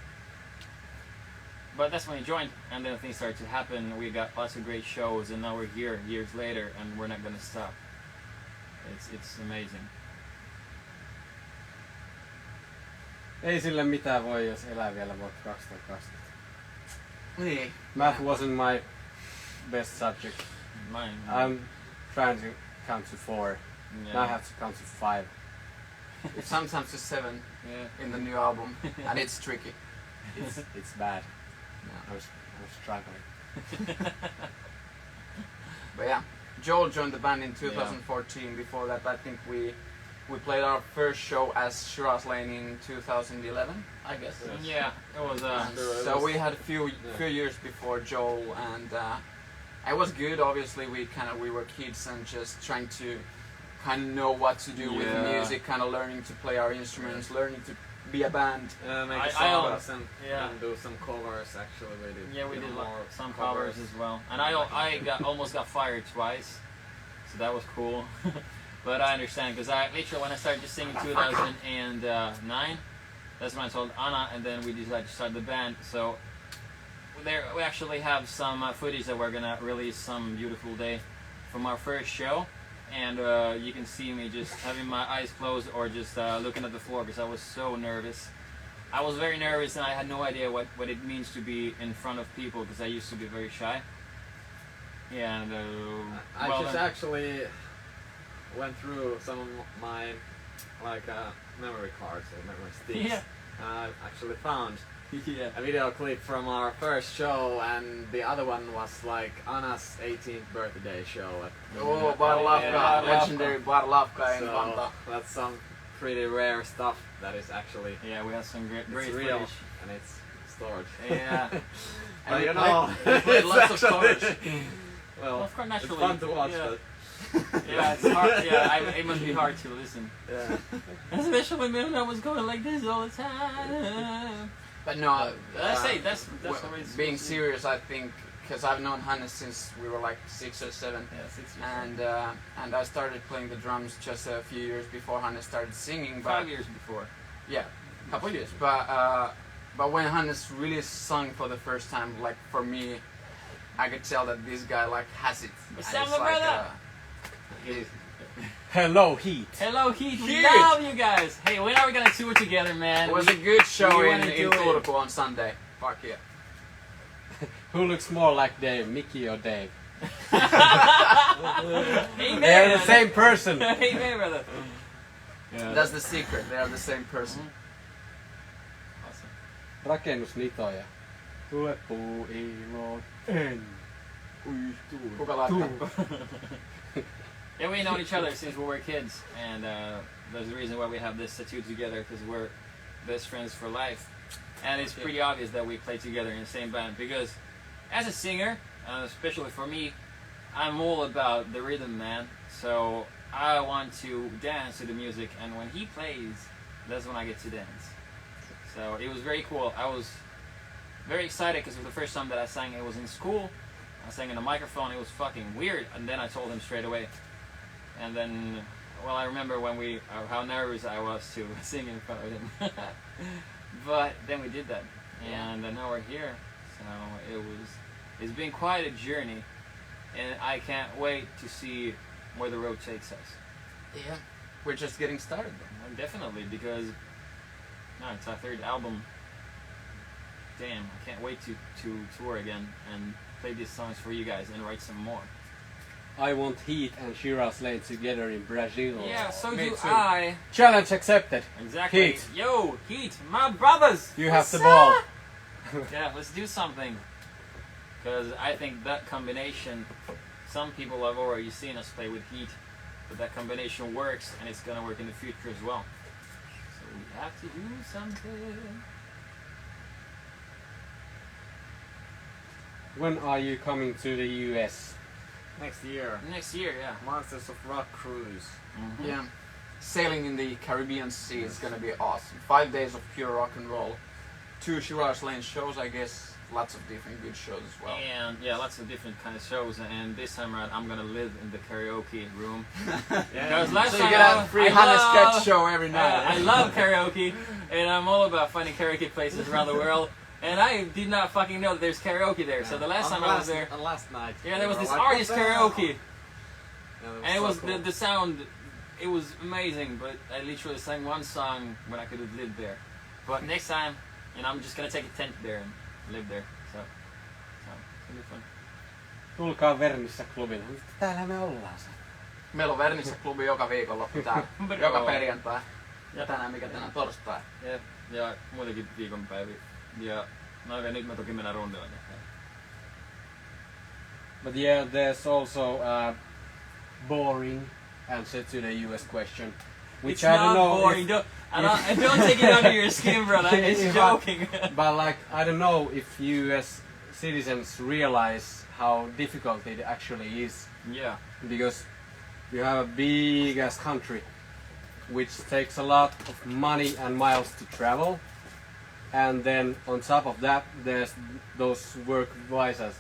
[SPEAKER 3] But that's when he joined, and then things started to happen. We got lots of great shows, and now we're here years later, and we're not gonna stop. It's amazing.
[SPEAKER 1] Ei sille mitään voi, jos elää vielä vuotta 2020.
[SPEAKER 2] Niin.
[SPEAKER 1] Math wasn't my best subject.
[SPEAKER 3] Mine.
[SPEAKER 1] I'm trying to count to 4. Yeah. Now I have to count to 5.
[SPEAKER 2] Sometimes to 7 in the new album, and it's tricky.
[SPEAKER 1] It's bad. No. I was struggling.
[SPEAKER 2] But yeah, Joel joined the band in 2014. Yeah. Before that, I think we played our first show as Shiraz Lane in 2011, I guess.
[SPEAKER 3] Yeah, it was.
[SPEAKER 2] So we had a few years before Joel, and it was good. Obviously, we were kids and just trying to kind of know what to do with the music, kind of learning to play our instruments, learning to be a band.
[SPEAKER 4] Make songs and do some covers. Actually, we did.
[SPEAKER 3] Yeah, we did some covers as well. And I almost got fired twice, so that was cool. But I understand, because literally when I started just singing in 2009, that's when I told Anna, and then we decided to start the band. So we actually have some footage that we're gonna release some beautiful day from our first show, and you can see me just having my eyes closed or just looking at the floor because I was so nervous. I was very nervous and I had no idea what it means to be in front of people because I used to be very shy. Yeah, and
[SPEAKER 4] I actually went through some of my memory cards or memory sticks.
[SPEAKER 3] Yeah.
[SPEAKER 4] I actually found a video clip from our first show, and the other one was like Anna's 18th birthday show at
[SPEAKER 2] legendary Barlavka in Vantaa.
[SPEAKER 4] That's some pretty rare stuff that is actually
[SPEAKER 3] we have some great
[SPEAKER 4] real
[SPEAKER 3] footage.
[SPEAKER 4] and it's stored.
[SPEAKER 3] Yeah.
[SPEAKER 2] And you know, it's lots of covers.
[SPEAKER 4] Well,
[SPEAKER 3] of course, naturally,
[SPEAKER 4] it's fun to watch, but
[SPEAKER 3] yeah, it's hard. Yeah, it must be hard to listen.
[SPEAKER 4] Yeah.
[SPEAKER 3] Especially when I was going like this all the time.
[SPEAKER 2] But no,
[SPEAKER 3] that's the way it's
[SPEAKER 2] being serious. I think because I've known Hannes since we were like 6 or 7.
[SPEAKER 3] Yeah, 6 years.
[SPEAKER 2] And I started playing the drums just a few years before Hannes started singing.
[SPEAKER 3] 5 years before.
[SPEAKER 2] Yeah, a couple years. But when Hannes really sung for the first time, like for me, I could tell that this guy like has it.
[SPEAKER 3] It's my brother.
[SPEAKER 1] Hello, Heat.
[SPEAKER 3] Hello, Heat. We love you guys. Hey, when are we gonna tour together, man?
[SPEAKER 2] It was a good show in Turku on Sunday. Fuck yeah.
[SPEAKER 1] Who looks more like Dave, Mickey or Dave?
[SPEAKER 3] Amen.
[SPEAKER 1] They're the same person.
[SPEAKER 3] Amen, brother.
[SPEAKER 2] Yeah. That's the secret. They are the same person.
[SPEAKER 3] Awesome.
[SPEAKER 1] Rakennusnitoja. Tule puuilon en uihtuu.
[SPEAKER 2] Kuka laittaa?
[SPEAKER 3] Yeah, we know each other since we were kids, and there's a reason why we have this tattoo together, because we're best friends for life. And it's pretty obvious that we play together in the same band, because as a singer, especially for me, I'm all about the rhythm, man. So I want to dance to the music, and when he plays, that's when I get to dance. So it was very cool. I was very excited because it was the first time that I sang. It was in school. I sang in a microphone. It was fucking weird, and then I told him straight away. And then, well, I remember when how nervous I was to sing in front of him. But then we did that, and now we're here. So it's been quite a journey, and I can't wait to see where the road takes us.
[SPEAKER 2] Yeah, we're just getting started though.
[SPEAKER 3] Well, definitely, because it's our 3rd album. Damn, I can't wait to tour again and play these songs for you guys and write some more.
[SPEAKER 1] I want Heat and Shiraz Lane together in Brazil.
[SPEAKER 3] Yeah, so
[SPEAKER 2] Me
[SPEAKER 3] do
[SPEAKER 2] too.
[SPEAKER 3] I.
[SPEAKER 1] Challenge accepted.
[SPEAKER 3] Exactly.
[SPEAKER 1] Heat.
[SPEAKER 3] Yo, Heat, my brothers.
[SPEAKER 1] You have the ball.
[SPEAKER 3] Yeah, let's do something. Because I think that combination, some people have already seen us play with Heat, but that combination works, and it's going to work in the future as well. So we have to do something.
[SPEAKER 1] When are you coming to the US?
[SPEAKER 4] next year.
[SPEAKER 3] Next year, yeah.
[SPEAKER 4] Monsters of Rock cruise.
[SPEAKER 3] Mm-hmm.
[SPEAKER 2] Yeah. Sailing in the Caribbean Sea is gonna be awesome. 5 days of pure rock and roll. 2 Shiraz Lane shows, I guess. Lots of different good shows as well.
[SPEAKER 3] And yeah, lots of different kind of shows. And this time around, I'm gonna live in the karaoke room.
[SPEAKER 4] Yeah.
[SPEAKER 3] Because last
[SPEAKER 2] So you
[SPEAKER 3] time
[SPEAKER 2] get a free Hannes sketch show every night.
[SPEAKER 3] I love karaoke, and I'm all about finding karaoke places around the world. And I did not fucking know that there's karaoke there. So the last time I was there,
[SPEAKER 4] last night,
[SPEAKER 3] yeah, there was this
[SPEAKER 4] like,
[SPEAKER 3] artist karaoke,
[SPEAKER 4] yeah,
[SPEAKER 3] and it
[SPEAKER 4] so
[SPEAKER 3] was
[SPEAKER 4] cool.
[SPEAKER 3] the sound. It was amazing, but I literally sang one song when I could have lived there. But next time, I'm just gonna take a tent there and live there. So it's gonna be fun.
[SPEAKER 1] Tulkaa Vernissä klubille. Täällä me ollaan.
[SPEAKER 2] Meillä on Vernissä klubi joka viikonloppu täällä. Joka perjantai. Ja tänään mikä tänään torstai.
[SPEAKER 3] Jep. Ja muutenkin viikonpäivi. Ja no okei, nyt mä toki mennään rundille.
[SPEAKER 1] But yeah, there's also a boring answer to the US question. Which
[SPEAKER 3] It's
[SPEAKER 1] I don't
[SPEAKER 3] not
[SPEAKER 1] know
[SPEAKER 3] boring.
[SPEAKER 1] if,
[SPEAKER 3] Don't take it under your skin, bro. I'm just joking.
[SPEAKER 1] but like, I don't know if US citizens realize how difficult it actually is.
[SPEAKER 3] Yeah.
[SPEAKER 1] Because you have a big ass country which takes a lot of money and miles to travel, and then on top of that there's those work visas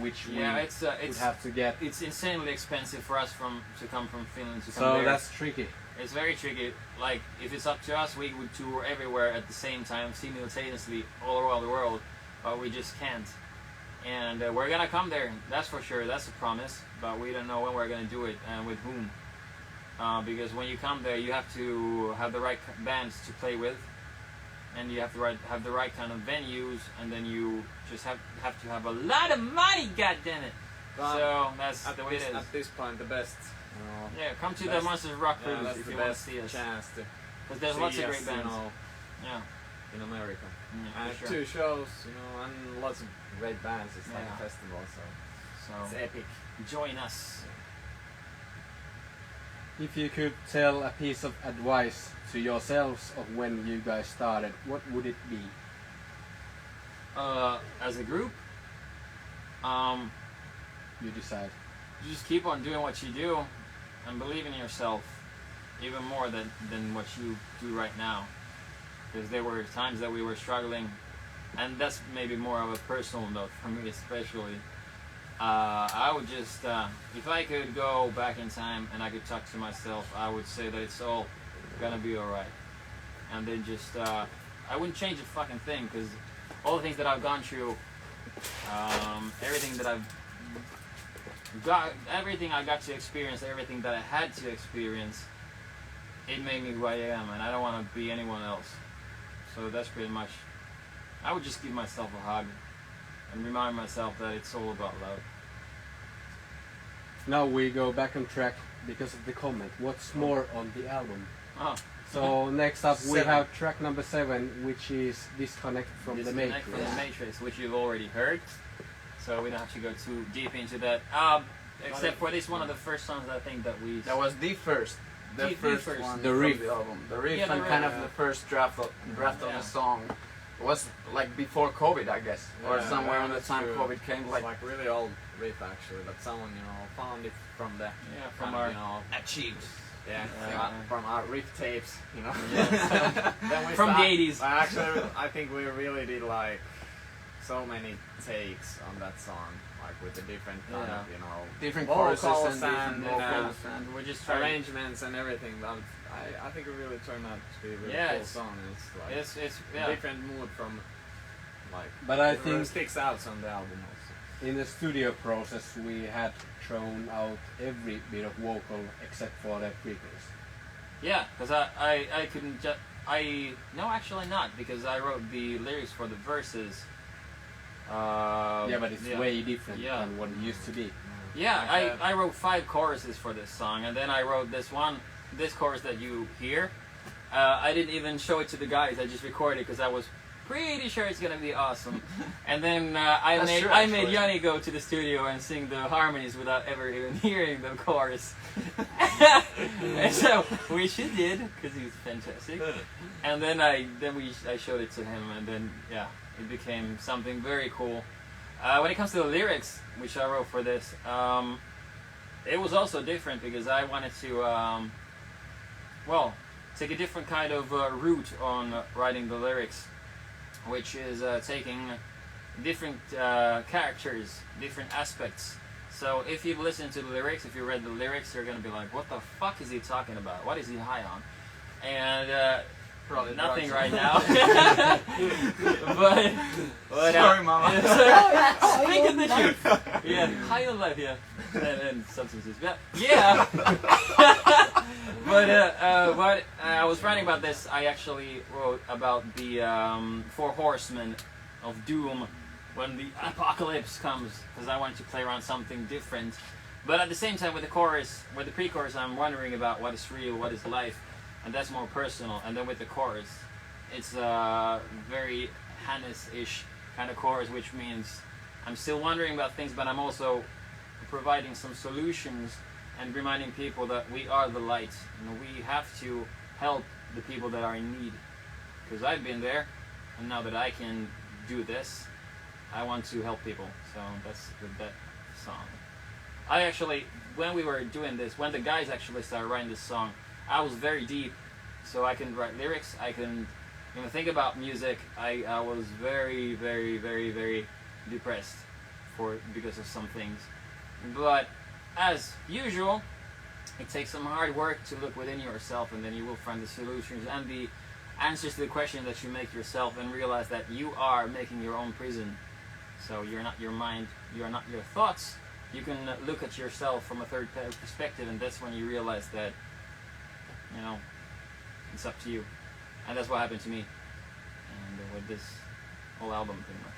[SPEAKER 1] which we would have to get.
[SPEAKER 3] It's insanely expensive for us to come from Finland to come
[SPEAKER 1] so
[SPEAKER 3] there.
[SPEAKER 1] That's tricky.
[SPEAKER 3] It's very tricky. Like if it's up to us, we would tour everywhere at the same time, simultaneously all around the world, but we just can't. And we're gonna come there, that's for sure. That's a promise, but we don't know when we're gonna do it and with whom. Because when you come there, you have to have the right bands to play with, and you have to have the right kind of venues, and then you just have to have a lot of money. God damn it! So that's the way it is.
[SPEAKER 4] At this point, the best.
[SPEAKER 3] Yeah, come to the Monsters Rock Cruise
[SPEAKER 4] that's
[SPEAKER 3] if
[SPEAKER 4] the
[SPEAKER 3] you want to
[SPEAKER 4] best
[SPEAKER 3] see us.
[SPEAKER 4] chance to.
[SPEAKER 3] Because there's lots of great bands.
[SPEAKER 4] Yeah. In America.
[SPEAKER 3] Yeah,
[SPEAKER 4] And
[SPEAKER 3] for sure.
[SPEAKER 4] 2 shows, and lots of great bands. It's like a festival, so it's epic.
[SPEAKER 3] Join us.
[SPEAKER 1] If you could tell a piece of advice to yourselves of when you guys started, what would it be?
[SPEAKER 3] As a group,
[SPEAKER 1] You decide.
[SPEAKER 3] you just keep on doing what you do and believe in yourself even more than what you do right now. Because there were times that we were struggling, and that's maybe more of a personal note for me especially. I would just, if I could go back in time and I could talk to myself, I would say that it's all gonna be alright. And then just, I wouldn't change a fucking thing, because all the things that I've gone through, everything that I've got, everything I got to experience, everything that I had to experience, it made me who I am, and I don't want to be anyone else. So that's pretty much, I would just give myself a hug and remind myself that it's all about love.
[SPEAKER 1] Now we go back on track because of the comment. What's more on the album?
[SPEAKER 3] Oh.
[SPEAKER 1] So next up we
[SPEAKER 2] 7.
[SPEAKER 1] have track number 7, which is Disconnect from the Matrix.
[SPEAKER 3] From the Matrix, which you've already heard. So we don't have to go too deep into that. Except for this, one of the first songs I think that we...
[SPEAKER 2] That was the first. The first one
[SPEAKER 1] the
[SPEAKER 2] from
[SPEAKER 1] riff.
[SPEAKER 2] the album. The riff
[SPEAKER 3] Yeah, the
[SPEAKER 2] and
[SPEAKER 3] riff,
[SPEAKER 2] kind of the first draft of the song. It was like before COVID, I guess, or somewhere on the time
[SPEAKER 4] true.
[SPEAKER 2] COVID came.
[SPEAKER 4] It's like really old riff actually, but someone found it from the
[SPEAKER 3] from
[SPEAKER 4] kind
[SPEAKER 3] our
[SPEAKER 4] of,
[SPEAKER 2] achieved.
[SPEAKER 4] from our riff tapes,
[SPEAKER 3] Yeah.
[SPEAKER 4] Then we
[SPEAKER 3] From the 80s.
[SPEAKER 4] Actually, I think we really did like so many takes on that song, like with the different kind of
[SPEAKER 2] different
[SPEAKER 4] vocals
[SPEAKER 2] choruses
[SPEAKER 4] and
[SPEAKER 2] vocals
[SPEAKER 3] and we're just trying.
[SPEAKER 4] arrangements and everything. But I think it really turned out to be a really cool song. It's like
[SPEAKER 3] It's
[SPEAKER 4] a different mood from like.
[SPEAKER 1] But I
[SPEAKER 4] it
[SPEAKER 1] think
[SPEAKER 4] really sticks out on the album also.
[SPEAKER 1] in the studio process we had thrown out every bit of vocal except for the pre-chorus.
[SPEAKER 3] Yeah, because I couldn't just no, actually not, because I wrote the lyrics for the verses.
[SPEAKER 1] Yeah, but it's way different than what it used to be.
[SPEAKER 3] Yeah, I wrote 5 choruses for this song, and then I wrote this chorus that you hear. I didn't even show it to the guys. I just recorded it because I was pretty sure it's gonna be awesome. And then I made Yanni go to the studio and sing the harmonies without ever even hearing the chorus. And so which he did, because he's fantastic. And then I showed it to him, and then it became something very cool. When it comes to the lyrics, which I wrote for this, it was also different because I wanted to take a different kind of route on writing the lyrics, which is taking different characters, different aspects. So if you've listened to the lyrics, if you read the lyrics, you're going to be like, what the fuck is he talking about? What is he high on? And
[SPEAKER 2] Probably
[SPEAKER 3] nothing
[SPEAKER 2] drugs.
[SPEAKER 3] right now. but
[SPEAKER 2] Sorry, Mama.
[SPEAKER 3] Speak of the truth. Yeah, high on life, and substances. Yeah. But when I was writing about this, I actually wrote about the 4 horsemen of doom when the apocalypse comes, because I wanted to play around something different. But at the same time, with the chorus, with the pre-chorus, I'm wondering about what is real, what is life, and that's more personal. And then with the chorus, it's a very Hannes-ish kind of chorus, which means I'm still wondering about things, but I'm also providing some solutions and reminding people that we are the light. You know, we have to help the people that are in need. Because I've been there, and now that I can do this, I want to help people. So that's that song. I actually, when we were doing this, when the guys actually started writing this song, I was very deep. So I can write lyrics, I can think about music. I was very, very, very, very depressed because of some things. But as usual, it takes some hard work to look within yourself, and then you will find the solutions and the answers to the question that you make yourself, and realize that you are making your own prison. So you're not your mind, you're not your thoughts. You can look at yourself from a third perspective, and that's when you realize that, it's up to you. And that's what happened to me. And with this whole album, pretty much.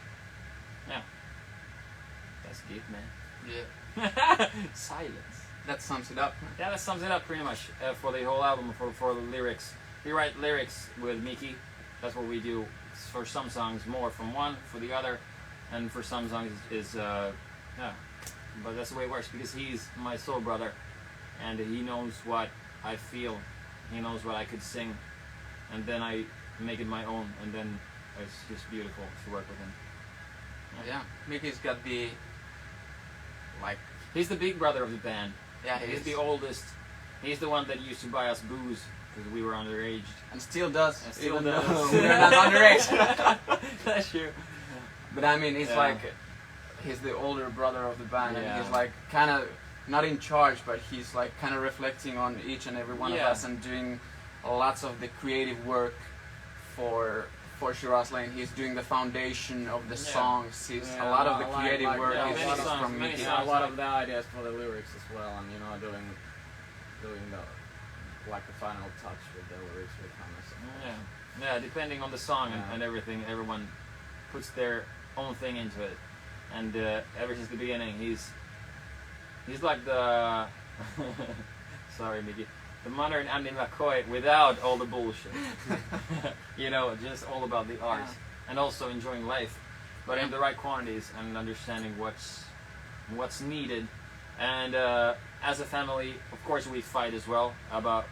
[SPEAKER 3] Yeah. That's deep, man.
[SPEAKER 2] Yeah.
[SPEAKER 3] Silence.
[SPEAKER 2] That sums it up.
[SPEAKER 3] Yeah, that sums it up pretty much for the whole album, for the lyrics. We write lyrics with Miki. That's what we do. For some songs, more from one, for the other. And for some songs, but that's the way it works, because he's my soul brother. And he knows what I feel. He knows what I could sing. And then I make it my own. And then it's just beautiful to work with him.
[SPEAKER 2] Yeah. Miki's got the,
[SPEAKER 3] he's the big brother of the band.
[SPEAKER 2] Yeah,
[SPEAKER 3] he's the oldest. He's the one that used to buy us booze because we were underage.
[SPEAKER 2] And still does.
[SPEAKER 3] And still
[SPEAKER 2] even
[SPEAKER 3] does.
[SPEAKER 2] though we're not underage.
[SPEAKER 3] That's true.
[SPEAKER 2] But I mean, he's the older brother of the band, and he's kind of not in charge, but he's kind of reflecting on each and every one of us and doing lots of the creative work for Shiraz Lane. He's doing the foundation of the songs. He's a lot of the creative work is from Miki.
[SPEAKER 4] A lot of the ideas for the lyrics as well, and doing the final touch with the lyrics with Hannes.
[SPEAKER 3] Yeah, depending on the song and everything, everyone puts their own thing into it. And ever since the beginning, he's like the sorry, Miki, the modern Andy McCoy without all the bullshit. Just all about the art and also enjoying life, but in the right quantities and understanding what's needed. And as a family, of course, we fight as well about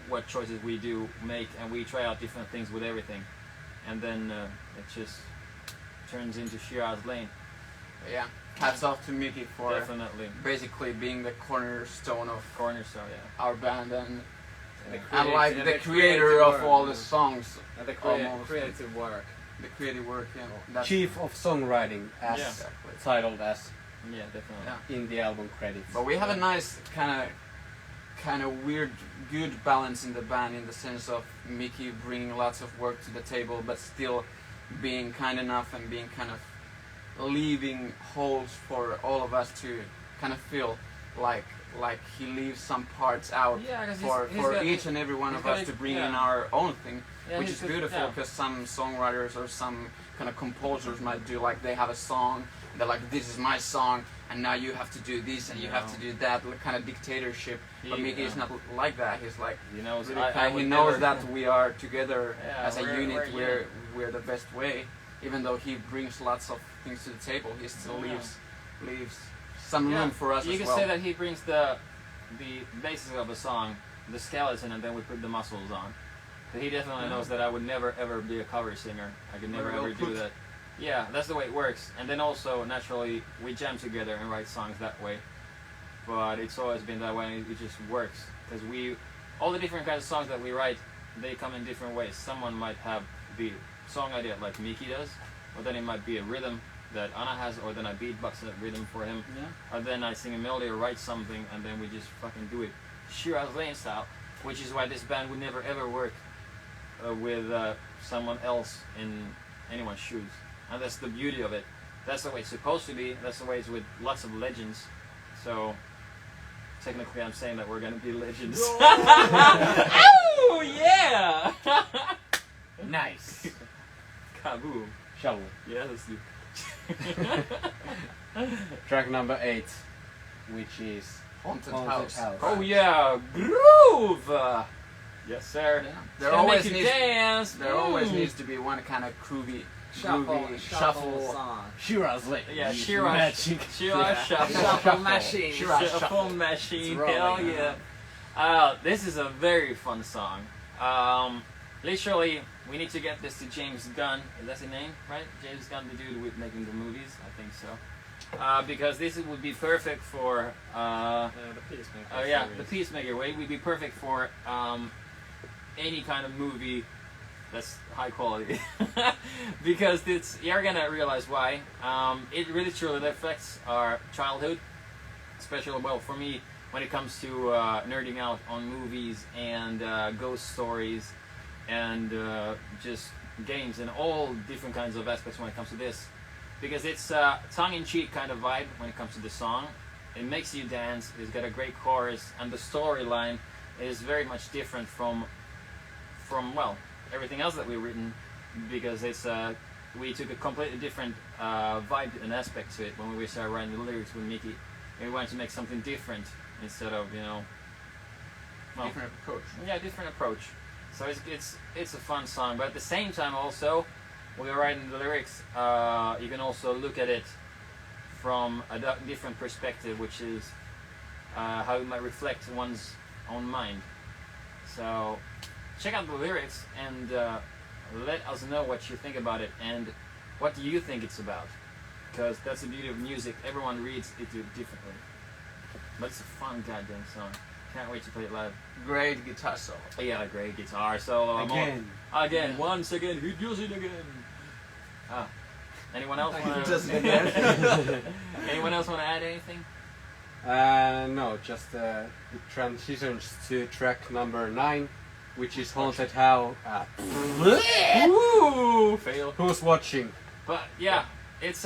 [SPEAKER 3] what choices we do make, and we try out different things with everything, and then it just turns into Shiraz Lane.
[SPEAKER 2] Yeah, hats off to Miki for
[SPEAKER 3] definitely
[SPEAKER 2] basically being the cornerstone of our band, and the creator of all the songs.
[SPEAKER 4] And the creative work.
[SPEAKER 2] The creative work,
[SPEAKER 1] That's Chief of Songwriting, as titled as
[SPEAKER 3] definitely
[SPEAKER 1] in the album credits.
[SPEAKER 2] But we have a nice kind of weird, good balance in the band, in the sense of Miki bringing lots of work to the table, but still being kind enough and being kind of leaving holes for all of us to kind of feel like he leaves some parts out for each and every one of us to bring in our own thing, which is beautiful, because some songwriters or some kind of composers might do they have a song, they're like, this is my song, and now you have to do this and you have to do that, kind of dictatorship. But Miki is not like that. He's he knows that we are together as a unit. We're the best way. Even though he brings lots of things to the table, he still leaves some room for us as well.
[SPEAKER 3] You can say that he brings the basis of a song, the skeleton, and then we put the muscles on. But he definitely knows that I would never ever be a cover singer. I could never ever do that. Yeah, that's the way it works. And then also, naturally, we jam together and write songs that way. But it's always been that way, and it just works. Because all the different kinds of songs that we write, they come in different ways. Someone might have the song idea like Miki does, or then it might be a rhythm that Anna has, or then I beatbox that rhythm for him, or then I sing a melody or write something, and then we just fucking do it Shiraz Lane style, which is why this band would never ever work with someone else in anyone's shoes. And that's the beauty of it. That's the way it's supposed to be. That's the way it's with lots of legends. So technically I'm saying that we're gonna be legends. Oh yeah!
[SPEAKER 1] Nice.
[SPEAKER 3] Kaboom.
[SPEAKER 1] Shall we?
[SPEAKER 3] Yeah, let's do.
[SPEAKER 1] Track number 8. which is
[SPEAKER 2] Haunted House.
[SPEAKER 3] Oh yeah, groove. Yes, sir.
[SPEAKER 2] Yeah.
[SPEAKER 3] There always needs
[SPEAKER 2] dance. There always
[SPEAKER 3] Mm.
[SPEAKER 2] needs to be one kind of groovy
[SPEAKER 4] shuffle song.
[SPEAKER 1] Shiraz Lake.
[SPEAKER 3] Yeah,
[SPEAKER 1] is
[SPEAKER 3] Shiraz.
[SPEAKER 1] magic.
[SPEAKER 3] Shiraz shuffle.
[SPEAKER 4] Shuffle machine.
[SPEAKER 2] Shiraz
[SPEAKER 3] Shuffle machine.
[SPEAKER 4] It's
[SPEAKER 3] Hell
[SPEAKER 4] rolling.
[SPEAKER 3] yeah. This is a very fun song. Literally, we need to get this to James Gunn. That's his name, right? James Gunn, the dude with making the movies. I think so. Because this would be perfect for.
[SPEAKER 4] The Peacemaker.
[SPEAKER 3] Yeah,
[SPEAKER 4] series.
[SPEAKER 3] the Peacemaker way would be perfect for any kind of movie that's high quality. Because you're gonna realize why. It really truly reflects our childhood, especially well for me when it comes to nerding out on movies and ghost stories and just games and all different kinds of aspects when it comes to this. Because it's a tongue-in-cheek kind of vibe when it comes to the song. It makes you dance, it's got a great chorus, and the storyline is very much different from well, everything else that we've written, because it's we took a completely different vibe and aspect to it when we started writing the lyrics with Mickey. And we wanted to make something different instead of, well,
[SPEAKER 2] Different approach.
[SPEAKER 3] yeah, different approach. So it's a fun song, but at the same time also, when you're writing the lyrics, you can also look at it from a different perspective, which is how it might reflect one's own mind. So check out the lyrics and let us know what you think about it and what do you think it's about. Because that's the beauty of music. Everyone reads it differently. But it's a fun goddamn song. Can't wait to play it live.
[SPEAKER 2] Great guitar solo.
[SPEAKER 3] Yeah, great guitar solo. Again, once again, he does it again. Anyone else want to? Anyone else want to add anything?
[SPEAKER 1] No, just it transitions to track number 9, which is Haunted House.
[SPEAKER 3] Ooh, fail.
[SPEAKER 1] Who's watching?
[SPEAKER 3] But yeah, it's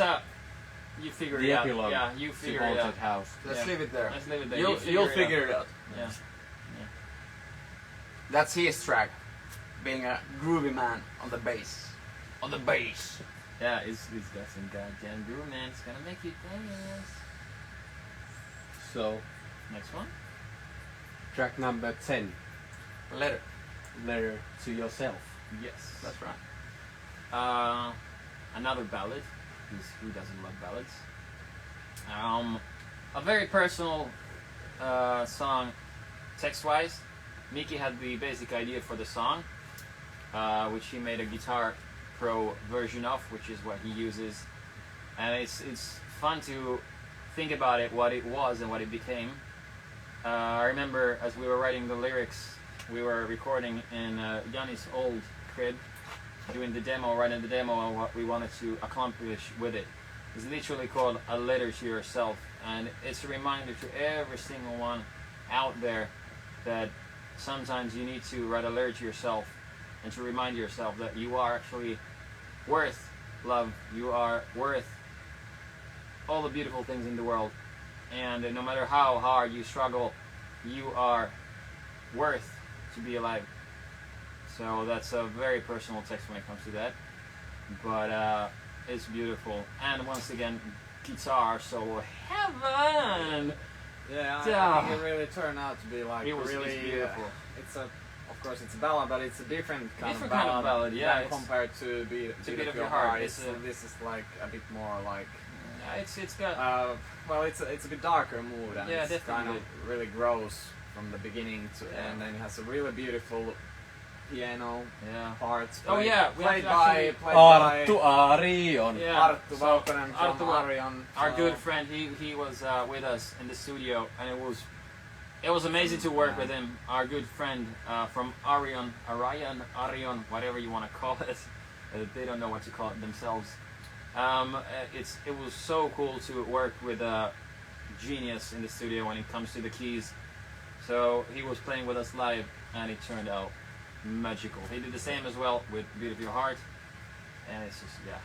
[SPEAKER 3] you figure
[SPEAKER 1] The
[SPEAKER 3] it out.
[SPEAKER 1] epilogue
[SPEAKER 3] Yeah, you
[SPEAKER 1] to
[SPEAKER 3] figure it out.
[SPEAKER 1] Haunted House.
[SPEAKER 2] Let's
[SPEAKER 3] Yeah.
[SPEAKER 2] leave it there.
[SPEAKER 3] Let's leave it there.
[SPEAKER 2] You'll figure it out.
[SPEAKER 3] Yeah.
[SPEAKER 2] That's his track. Being a groovy man on the bass. On the bass.
[SPEAKER 3] Yeah, it's got some goddamn groove, man. It's gonna make you dance.
[SPEAKER 1] So,
[SPEAKER 3] Next one.
[SPEAKER 1] track number 10,
[SPEAKER 2] Letter.
[SPEAKER 1] Letter to Yourself.
[SPEAKER 3] Yes.
[SPEAKER 2] That's right.
[SPEAKER 3] Another ballad. Because who doesn't love ballads? A very personal song, text-wise. Miki had the basic idea for the song, which he made a Guitar Pro version of, which is what he uses, and it's fun to think about it, what it was and what it became. I remember as we were writing the lyrics, we were recording in Yanni's old crib, doing the demo, writing the demo, and what we wanted to accomplish with it. It's literally called A Letter to Yourself, and it's a reminder to every single one out there that sometimes you need to write a letter to yourself and to remind yourself that you are actually worth love, you are worth all the beautiful things in the world, and no matter how hard you struggle, you are worth to be alive. So that's a very personal text when it comes to that, but it's beautiful, and once again, guitar solo heaven.
[SPEAKER 4] Yeah,
[SPEAKER 3] Yeah.
[SPEAKER 4] I think it really turned out to be like
[SPEAKER 3] It's
[SPEAKER 4] really
[SPEAKER 3] beautiful.
[SPEAKER 4] It's a, of course, it's a ballad, but it's a different kind
[SPEAKER 3] Different
[SPEAKER 4] of
[SPEAKER 3] kind
[SPEAKER 4] ballad.
[SPEAKER 3] of ballad, yeah,
[SPEAKER 4] than
[SPEAKER 3] it's-
[SPEAKER 4] compared to Beat of Your Heart. This is like a bit more like.
[SPEAKER 3] It's got
[SPEAKER 4] Well, it's a bit darker mood, and
[SPEAKER 3] Yeah,
[SPEAKER 4] it's kind
[SPEAKER 3] definitely.
[SPEAKER 4] of really grows from the beginning to,
[SPEAKER 3] Yeah.
[SPEAKER 4] and then it has a really beautiful piano
[SPEAKER 3] yeah.
[SPEAKER 4] parts.
[SPEAKER 3] Oh, yeah, we have
[SPEAKER 4] played
[SPEAKER 3] to
[SPEAKER 4] by
[SPEAKER 3] actually-
[SPEAKER 4] played by
[SPEAKER 1] Arttu Arion.
[SPEAKER 3] Yeah.
[SPEAKER 4] Arttu
[SPEAKER 3] So,
[SPEAKER 4] Valkonen from
[SPEAKER 3] Arttu Val-
[SPEAKER 4] Arion.
[SPEAKER 3] Our
[SPEAKER 4] so-
[SPEAKER 3] good friend, he was with us in the studio, and it was amazing to work
[SPEAKER 4] Yeah.
[SPEAKER 3] with him. Our good friend from Arion, whatever you want to call it. They don't know what to call it themselves. It was so cool to work with a genius in the studio when it comes to the keys. So he was playing with us live, and it turned out magical. He did the same as well with Beat of Your Heart, and it's just, yeah,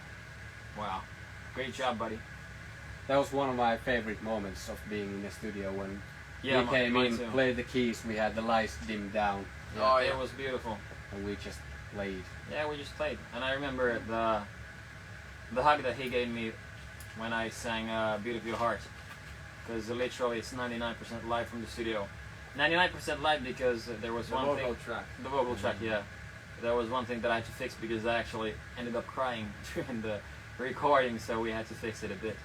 [SPEAKER 3] wow, great job, buddy.
[SPEAKER 1] That was one of my favorite moments of being in the studio when
[SPEAKER 3] Yeah,
[SPEAKER 1] we came
[SPEAKER 3] mine
[SPEAKER 1] in,
[SPEAKER 3] too.
[SPEAKER 1] played the keys, we had the lights dimmed down,
[SPEAKER 3] Yeah,
[SPEAKER 2] Oh, yeah.
[SPEAKER 3] it was beautiful.
[SPEAKER 1] and we just played.
[SPEAKER 3] Yeah, we just played, and I remember the hug that he gave me when I sang "Beat of Your Heart." because literally it's 99% live from the studio. 99% live because there was one thing. The vocal track, yeah. There was one thing that I had to fix because I actually ended up crying during the recording, so we had to fix it a bit.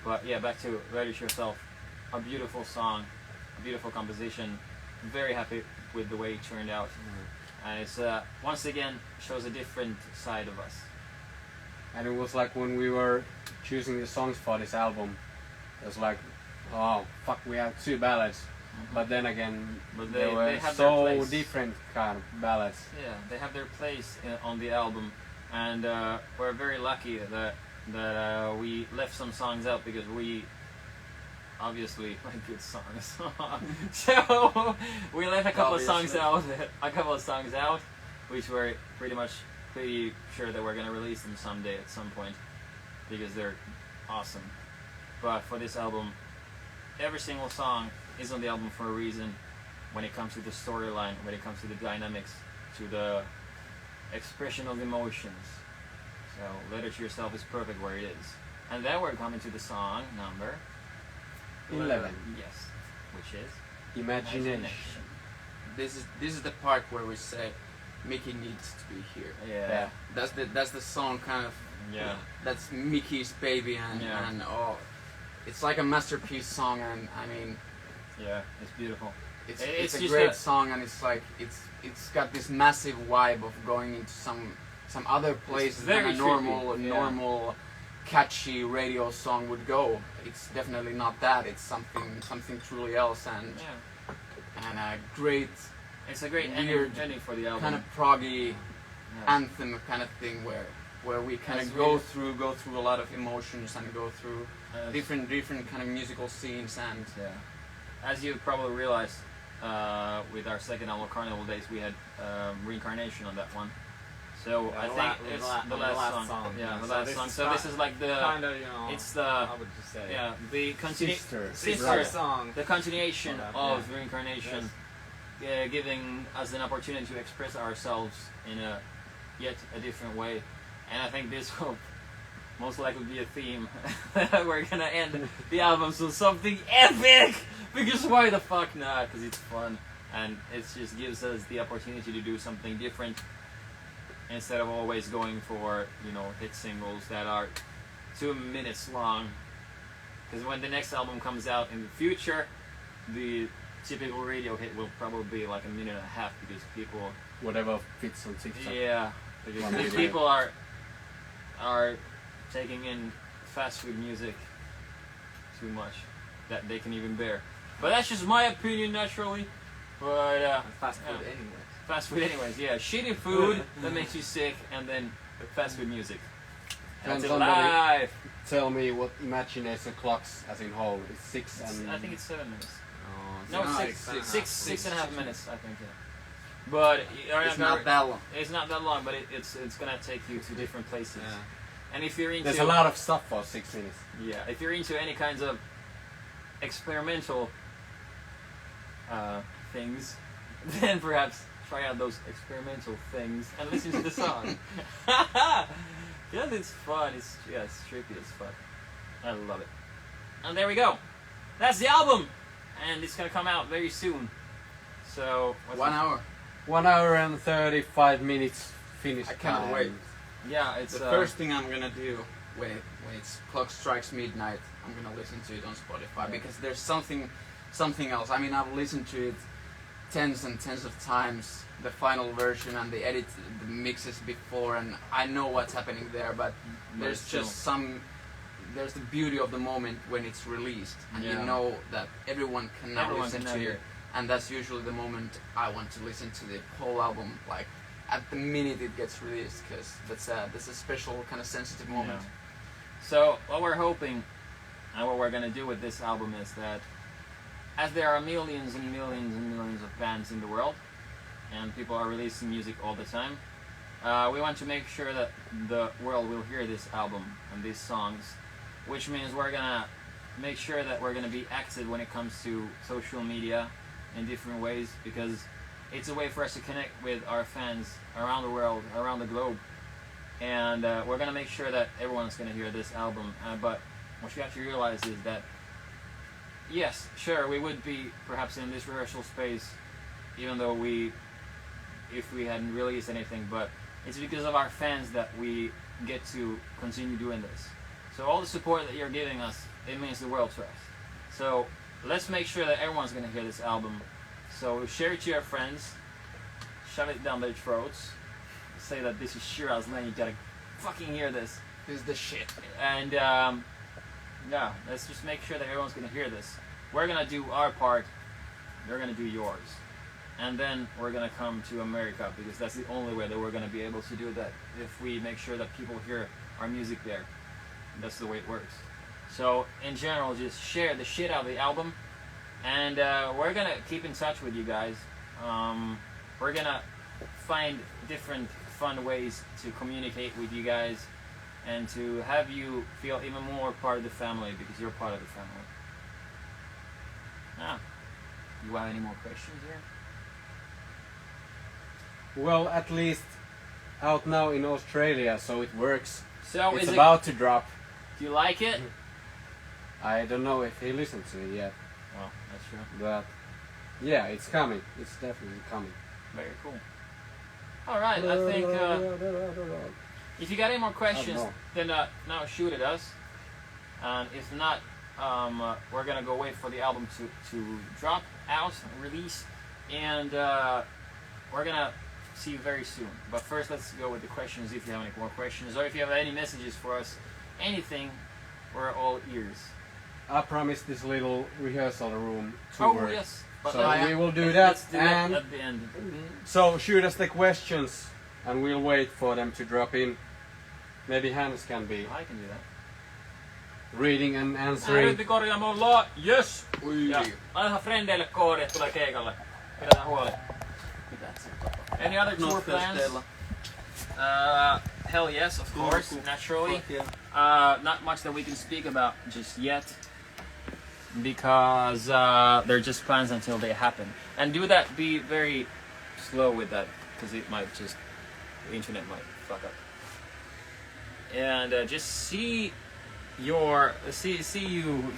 [SPEAKER 3] But yeah, back to Ready to Yourself. A beautiful song, a beautiful composition. Very happy with the way it turned out. And it's once again shows a different side of us.
[SPEAKER 1] And it was like when we were choosing the songs for this album, it was like, oh fuck, we have 2 ballads. But then again, they were so different kind of ballads.
[SPEAKER 3] Yeah, they have their place on the album, and we're very lucky that we left some songs out because we obviously like good songs. So we left a couple of songs out, which we're pretty sure that we're gonna release them someday at some point because they're awesome. But for this album, every single song is on the album for a reason. When it comes to the storyline, when it comes to the dynamics, to the expression of emotions. So Letter to Yourself is perfect where it is. And then we're coming to the song number
[SPEAKER 1] 11.
[SPEAKER 3] Yes, which is
[SPEAKER 1] Imagination.
[SPEAKER 2] This is the part where we say Mickey needs to be here.
[SPEAKER 3] Yeah.
[SPEAKER 2] That's the song kind of.
[SPEAKER 3] Yeah.
[SPEAKER 2] That's Mickey's baby and oh, it's like a masterpiece song, and I mean.
[SPEAKER 3] Yeah, it's beautiful.
[SPEAKER 2] It's a great song, and it's like it's got this massive vibe of going into some other places than a normal catchy radio song would go. It's definitely not that. It's something truly else, and a great.
[SPEAKER 3] It's a great
[SPEAKER 2] weird
[SPEAKER 3] ending for the album.
[SPEAKER 2] Kind of proggy anthem kind of thing where we kind of go through a lot of emotions and go through different kind of musical scenes and.
[SPEAKER 3] As you probably realized, with our second album, Carnival Days, we had Reincarnation on that one. So I think it's the last song. Yeah, the last song. So this is like the
[SPEAKER 4] kind of, you know,
[SPEAKER 3] it's the
[SPEAKER 4] I would just say
[SPEAKER 3] the
[SPEAKER 4] sister song,
[SPEAKER 3] the continuation of Reincarnation, giving us an opportunity to express ourselves in yet a different way. And I think this will most likely be a theme. We're gonna end the album so something epic. Because why the fuck not? Because it's fun, and it just gives us the opportunity to do something different instead of always going for, you know, hit singles that are 2 minutes long. Because when the next album comes out in the future, the typical radio hit will probably be like 1.5 minutes because people
[SPEAKER 1] whatever fits on TikTok.
[SPEAKER 3] Yeah, because people are taking in fast food music too much that they can even bear. But that's just my opinion, naturally. But
[SPEAKER 4] fast food anyways.
[SPEAKER 3] Fast food anyways, yeah. Shitty food that makes you sick, and then fast food music.
[SPEAKER 1] Can somebody tell me what Imagination clocks as in whole? It's 6 and...
[SPEAKER 3] I think it's 7 minutes.
[SPEAKER 4] No,
[SPEAKER 3] it's 6.5 minutes, I think, yeah. But
[SPEAKER 2] it's not that long.
[SPEAKER 3] It's not that long, but it's gonna take you to different places.
[SPEAKER 4] Yeah.
[SPEAKER 3] And if you're into...
[SPEAKER 1] There's a lot of stuff for 6 minutes.
[SPEAKER 3] Yeah, if you're into any kinds of experimental things, then perhaps try out those experimental things and listen to the song. Yeah, it's fun. It's trippy as fuck. I love it. And there we go. That's the album, and it's gonna come out very soon. So
[SPEAKER 2] 1 hour.
[SPEAKER 1] 1 hour and 35 minutes finished.
[SPEAKER 2] I can't wait.
[SPEAKER 3] Yeah, it's
[SPEAKER 2] the first thing I'm gonna do when clock strikes midnight. I'm gonna listen to it on Spotify because there's something else. I mean, I've listened to it tens and tens of times, the final version and the mixes before, and I know what's happening there. But there's just there's the beauty of the moment when it's released, and you know that everyone can now listen to it. And that's usually the moment I want to listen to the whole album, like at the minute it gets released, because that's a special kind of sensitive moment.
[SPEAKER 3] Yeah. So what we're hoping and what we're gonna do with this album is that, as there are millions and millions and millions of bands in the world, and people are releasing music all the time, we want to make sure that the world will hear this album and these songs, which means we're gonna make sure that we're gonna be active when it comes to social media in different ways, because it's a way for us to connect with our fans around the world, around the globe, and we're gonna make sure that everyone's gonna hear this album. But what you have to realize is that yes, sure, we would be perhaps in this rehearsal space, even though if we hadn't released anything, but it's because of our fans that we get to continue doing this. So all the support that you're giving us, it means the world to us. So let's make sure that everyone's gonna hear this album. So share it to your friends, shove it down their throats, say that this is Shiraz Lane, you gotta fucking hear this.
[SPEAKER 2] This is the shit.
[SPEAKER 3] And yeah, let's just make sure that everyone's gonna hear this. We're gonna do our part, you're gonna do yours. And then we're gonna come to America, because that's the only way that we're gonna be able to do that, if we make sure that people hear our music there. That's the way it works. So in general, just share the shit out of the album, and we're gonna keep in touch with you guys. We're gonna find different fun ways to communicate with you guys and to have you feel even more part of the family, because you're part of the family. Ah, you have any more questions here?
[SPEAKER 1] Well, at least out now in Australia, so it works.
[SPEAKER 3] So
[SPEAKER 1] it's about to drop.
[SPEAKER 3] Do you like it?
[SPEAKER 1] I don't know if he listened to it yet.
[SPEAKER 3] Well, that's true.
[SPEAKER 1] But yeah, it's coming. It's definitely coming.
[SPEAKER 3] Very cool. Alright, I think if you got any more questions, then now shoot at us. And if not, we're gonna go wait for the album to drop out, release, and we're gonna see you very soon. But first, let's go with the questions. If you have any more questions, or if you have any messages for us, anything, we're all ears.
[SPEAKER 1] I promised this little rehearsal room tour.
[SPEAKER 3] Oh yes. But
[SPEAKER 1] So we will do that,
[SPEAKER 3] let's do
[SPEAKER 1] and
[SPEAKER 3] that at the end.
[SPEAKER 1] so shoot us the questions, and we'll wait for them to drop in. Maybe Hans can be
[SPEAKER 3] I can do that.
[SPEAKER 1] reading and answering.
[SPEAKER 3] Äänikorjaamolla, yes! Ja laita frendeille koodi, että tulee keikalle. Pidetään huoli. Any other tour plans? Hell yes, of course, naturally. Not much that we can speak about just yet, because they're just plans until they happen. And do that, be very slow with that, because it might just, the internet might fuck up. And just see you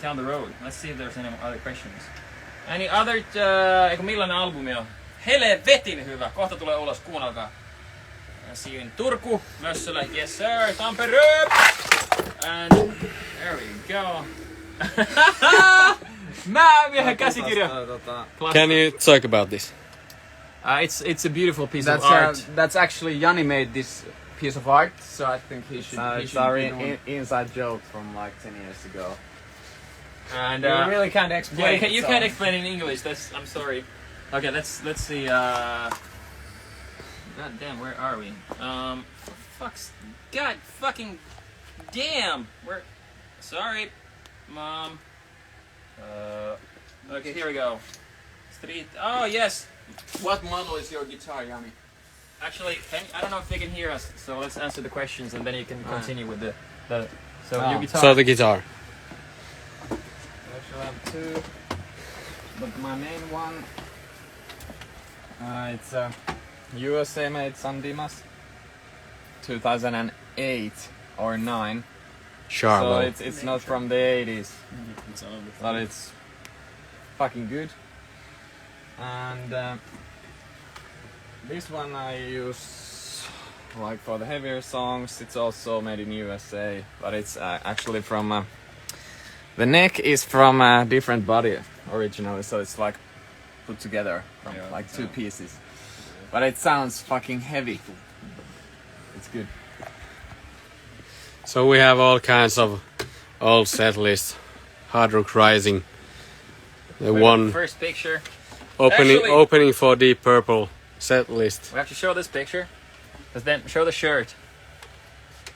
[SPEAKER 3] down the road. Let's see if there's any other questions. Any other, eikö millainen albumi on? Helvetin hyvä, kohta tulee ulos, kuunnelkaa. See you in Turku, Mössölä, yes sir, Tampere! And there we go. Miehen käsikirja.
[SPEAKER 1] Can you talk about this?
[SPEAKER 3] It's a beautiful piece of art.
[SPEAKER 2] That's actually Jani made this piece of art, so I think he should.
[SPEAKER 4] It's our inside joke from like 10 years ago.
[SPEAKER 3] And
[SPEAKER 4] you really can't explain.
[SPEAKER 3] Yeah, you can't explain in English. I'm sorry. Okay, let's see. God damn, where are we? God fucking damn. Sorry, Mom. Okay, here we go. Street. Oh yes.
[SPEAKER 2] What model is your guitar, Jani?
[SPEAKER 3] Actually, I don't know if they can hear us, so let's answer the questions and then you can continue with the your guitar.
[SPEAKER 1] So the guitar.
[SPEAKER 4] I actually have two, but my main one, it's a USA made San Dimas, 2008 or 9.
[SPEAKER 1] Sure.
[SPEAKER 4] So it's not from the 80s, but it's fucking good. And this one I use like for the heavier songs. It's also made in USA, but it's actually from the neck is from a different body originally, so it's like put together from like two pieces. But it sounds fucking heavy. It's good.
[SPEAKER 1] So we have all kinds of old set lists. Hard Rock Rising. The one
[SPEAKER 3] first picture.
[SPEAKER 1] Opening for Deep Purple set list.
[SPEAKER 3] We have to show this picture. But then show the shirt.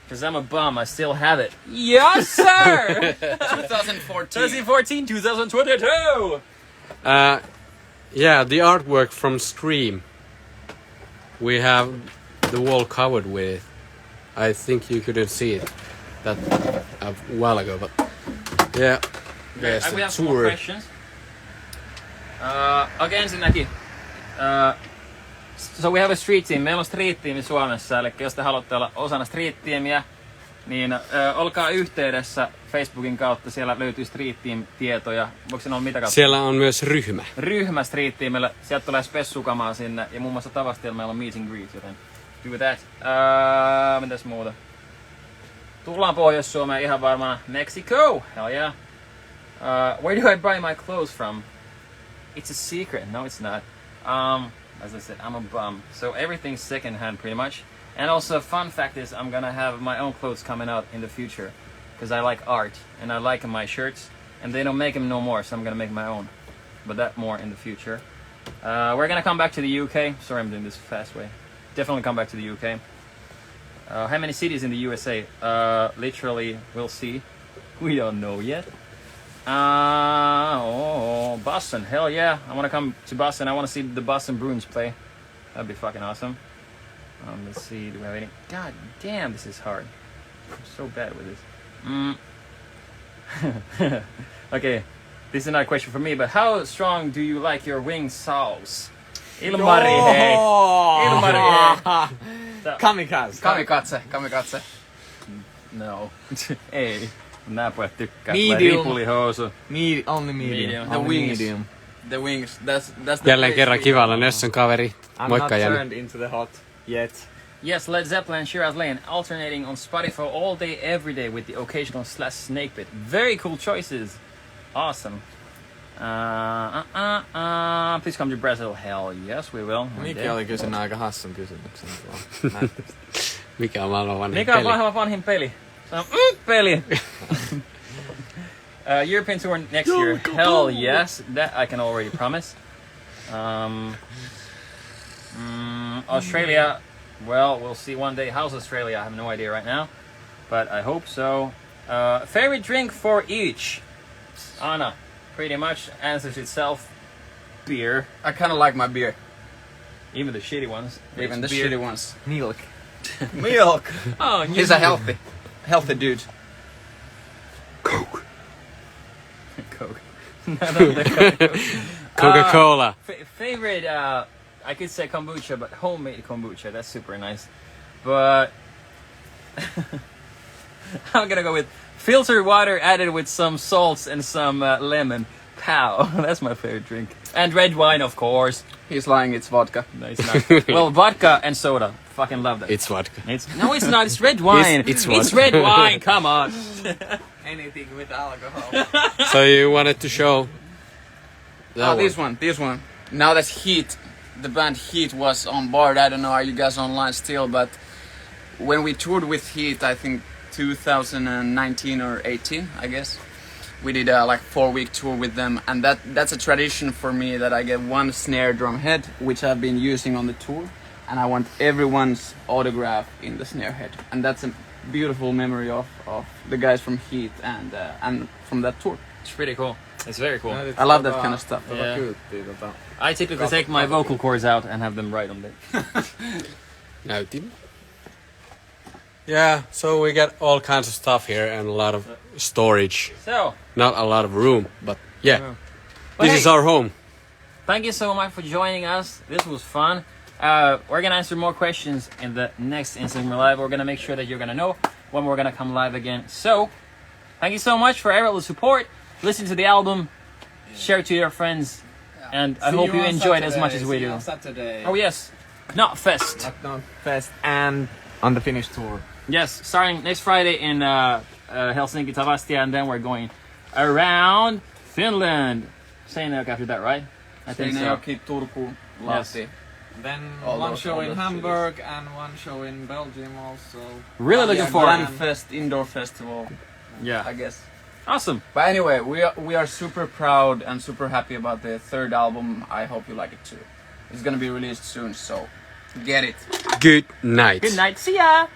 [SPEAKER 3] Because I'm a bum, I still have it. Yes, sir! 2014, 2022!
[SPEAKER 1] Yeah, the artwork from Stream. We have the wall covered with. I think you couldn't see it that a while ago, but yeah. There's
[SPEAKER 3] We
[SPEAKER 1] the
[SPEAKER 3] have some more
[SPEAKER 1] tour.
[SPEAKER 3] questions. Okay, ensinnäkin. So we have a street team. Meillä on street team Suomessa, eli jos te haluatte olla osana street teamia, niin olkaa yhteydessä Facebookin kautta, siellä löytyy Street Team-tietoja. Voiko se olla mitä kautta?
[SPEAKER 1] Siellä on myös ryhmä.
[SPEAKER 3] Ryhmä Street Teamillä, sieltä tulee spessukamaa sinne ja muun muassa Tavastialla meillä on meet and greet, joten do that. Mitäs muuta? Tullaan Pohjois-Suomeen ihan varmaan. Mexico! Hell yeah! Where do I buy my clothes from? It's a secret. No, it's not. As I said, I'm a bum. So everything's secondhand pretty much. And also, fun fact is I'm gonna have my own clothes coming out in the future. Because I like art and I like my shirts. And they don't make them no more, so I'm gonna make my own. But that more in the future. We're gonna come back to the UK. Sorry, I'm doing this fast way. Definitely come back to the UK. How many cities in the USA? Literally, we'll see. We don't know yet. Boston, hell yeah. I want to come to Boston. I want to see the Boston Bruins play. That'd be fucking awesome. Let's see, do we have any? God damn, this is hard. I'm so bad with this. Okay, this is not a question for me, but how strong do you like your wing sauce? Ilmari, hei! Ilmari, hei!
[SPEAKER 2] Kamikaze.
[SPEAKER 3] No. Ei. Nää pojat tykkää.
[SPEAKER 2] Medium.
[SPEAKER 3] Ripulihousu.
[SPEAKER 4] Only medium.
[SPEAKER 2] The wings.
[SPEAKER 4] Medium.
[SPEAKER 2] The wings. That's the
[SPEAKER 1] Jälleen
[SPEAKER 2] place
[SPEAKER 1] kerran
[SPEAKER 2] we-
[SPEAKER 1] kivalla Nössön kaveri.
[SPEAKER 4] I'm
[SPEAKER 1] Moikka
[SPEAKER 4] not
[SPEAKER 1] Jani.
[SPEAKER 4] turned into the hot yet.
[SPEAKER 3] Yes, Led Zeppelin and Shiraz Lane alternating on Spotify all day, every day with the occasional snake bit. Very cool choices. Awesome. Please come to Brazil. Hell yes, we will. One
[SPEAKER 4] Miki
[SPEAKER 3] day.
[SPEAKER 4] oli kysynyt aika hassun kysymyksen tuolla. Näyttäisi.
[SPEAKER 1] Mikä on maailman vanhin
[SPEAKER 3] Mikä on
[SPEAKER 1] peli?
[SPEAKER 3] maailman vanhin peli? Se on peli! European tour next year. Hell yes, that I can already promise. Australia, well, we'll see one day. How's Australia? I have no idea right now, but I hope so. Favorite drink for each? Anna, pretty much answers itself. Beer.
[SPEAKER 2] I kind of like my beer.
[SPEAKER 3] Even the shitty ones.
[SPEAKER 2] Even the
[SPEAKER 3] Beer.
[SPEAKER 2] shitty ones.
[SPEAKER 4] Milk.
[SPEAKER 2] Milk.
[SPEAKER 3] Oh,
[SPEAKER 2] He's a healthy dude.
[SPEAKER 3] Coke.
[SPEAKER 1] Coca-Cola.
[SPEAKER 3] Favorite, I could say kombucha, but homemade kombucha, that's super nice. But I'm gonna go with filtered water added with some salts and some lemon. Pow, that's my favorite drink. And red wine, of course.
[SPEAKER 2] He's lying. It's vodka.
[SPEAKER 3] Nice. Well, vodka and soda. Fucking love that.
[SPEAKER 1] It's vodka.
[SPEAKER 3] No, it's not. It's red wine.
[SPEAKER 1] It's
[SPEAKER 3] red wine. Come on.
[SPEAKER 4] Anything with alcohol.
[SPEAKER 1] So you wanted to show that
[SPEAKER 2] This one. Now that Heat, the band Heat was on board. I don't know, are you guys online still? But when we toured with Heat, I think 2019 or 18, I guess. We did a 4-week tour with them, and that's a tradition for me that I get one snare drum head, which I've been using on the tour, and I want everyone's autograph in the snare head, and that's a beautiful memory of the guys from Heat and from that tour.
[SPEAKER 3] It's pretty cool. It's very cool.
[SPEAKER 2] I love that kind of stuff.
[SPEAKER 3] Yeah.
[SPEAKER 4] Kyyttiä,
[SPEAKER 3] I typically take my vocal cords out and have them right on there.
[SPEAKER 1] näytin. Yeah, so we got all kinds of stuff here and a lot of storage.
[SPEAKER 3] So,
[SPEAKER 1] Not a lot of room, but yeah.
[SPEAKER 3] But
[SPEAKER 1] This
[SPEAKER 3] hey,
[SPEAKER 1] is our home.
[SPEAKER 3] thank you so much for joining us. This was fun. We're gonna answer more questions in the next Instagram Live. We're gonna make sure that you're gonna know when we're gonna come live again. So, thank you so much for everyone's support. Listen to the album, share it to your friends, and I hope you enjoy it as much as we do.
[SPEAKER 4] On Saturday.
[SPEAKER 3] Oh yes, Knotfest.
[SPEAKER 4] Fest and on the Finnish tour.
[SPEAKER 3] Yes, starting next Friday in Helsinki, Tavastia, and then we're going around Finland. Seinäjoki after that, right? I think so.
[SPEAKER 2] Seinäjoki, Turku, Lahti.
[SPEAKER 4] Then
[SPEAKER 2] All
[SPEAKER 4] one
[SPEAKER 2] those-
[SPEAKER 4] show
[SPEAKER 2] all
[SPEAKER 4] in
[SPEAKER 2] those
[SPEAKER 4] Hamburg and one show in Belgium also.
[SPEAKER 3] Really looking
[SPEAKER 2] Yeah,
[SPEAKER 3] forward.
[SPEAKER 2] Glenfest Indoor Festival,
[SPEAKER 3] Yeah,
[SPEAKER 2] I guess.
[SPEAKER 3] awesome.
[SPEAKER 2] But anyway, we are super proud and super happy about the third album. I hope you like it too. It's gonna be released soon, so get it.
[SPEAKER 1] Good night.
[SPEAKER 3] Good night. See ya.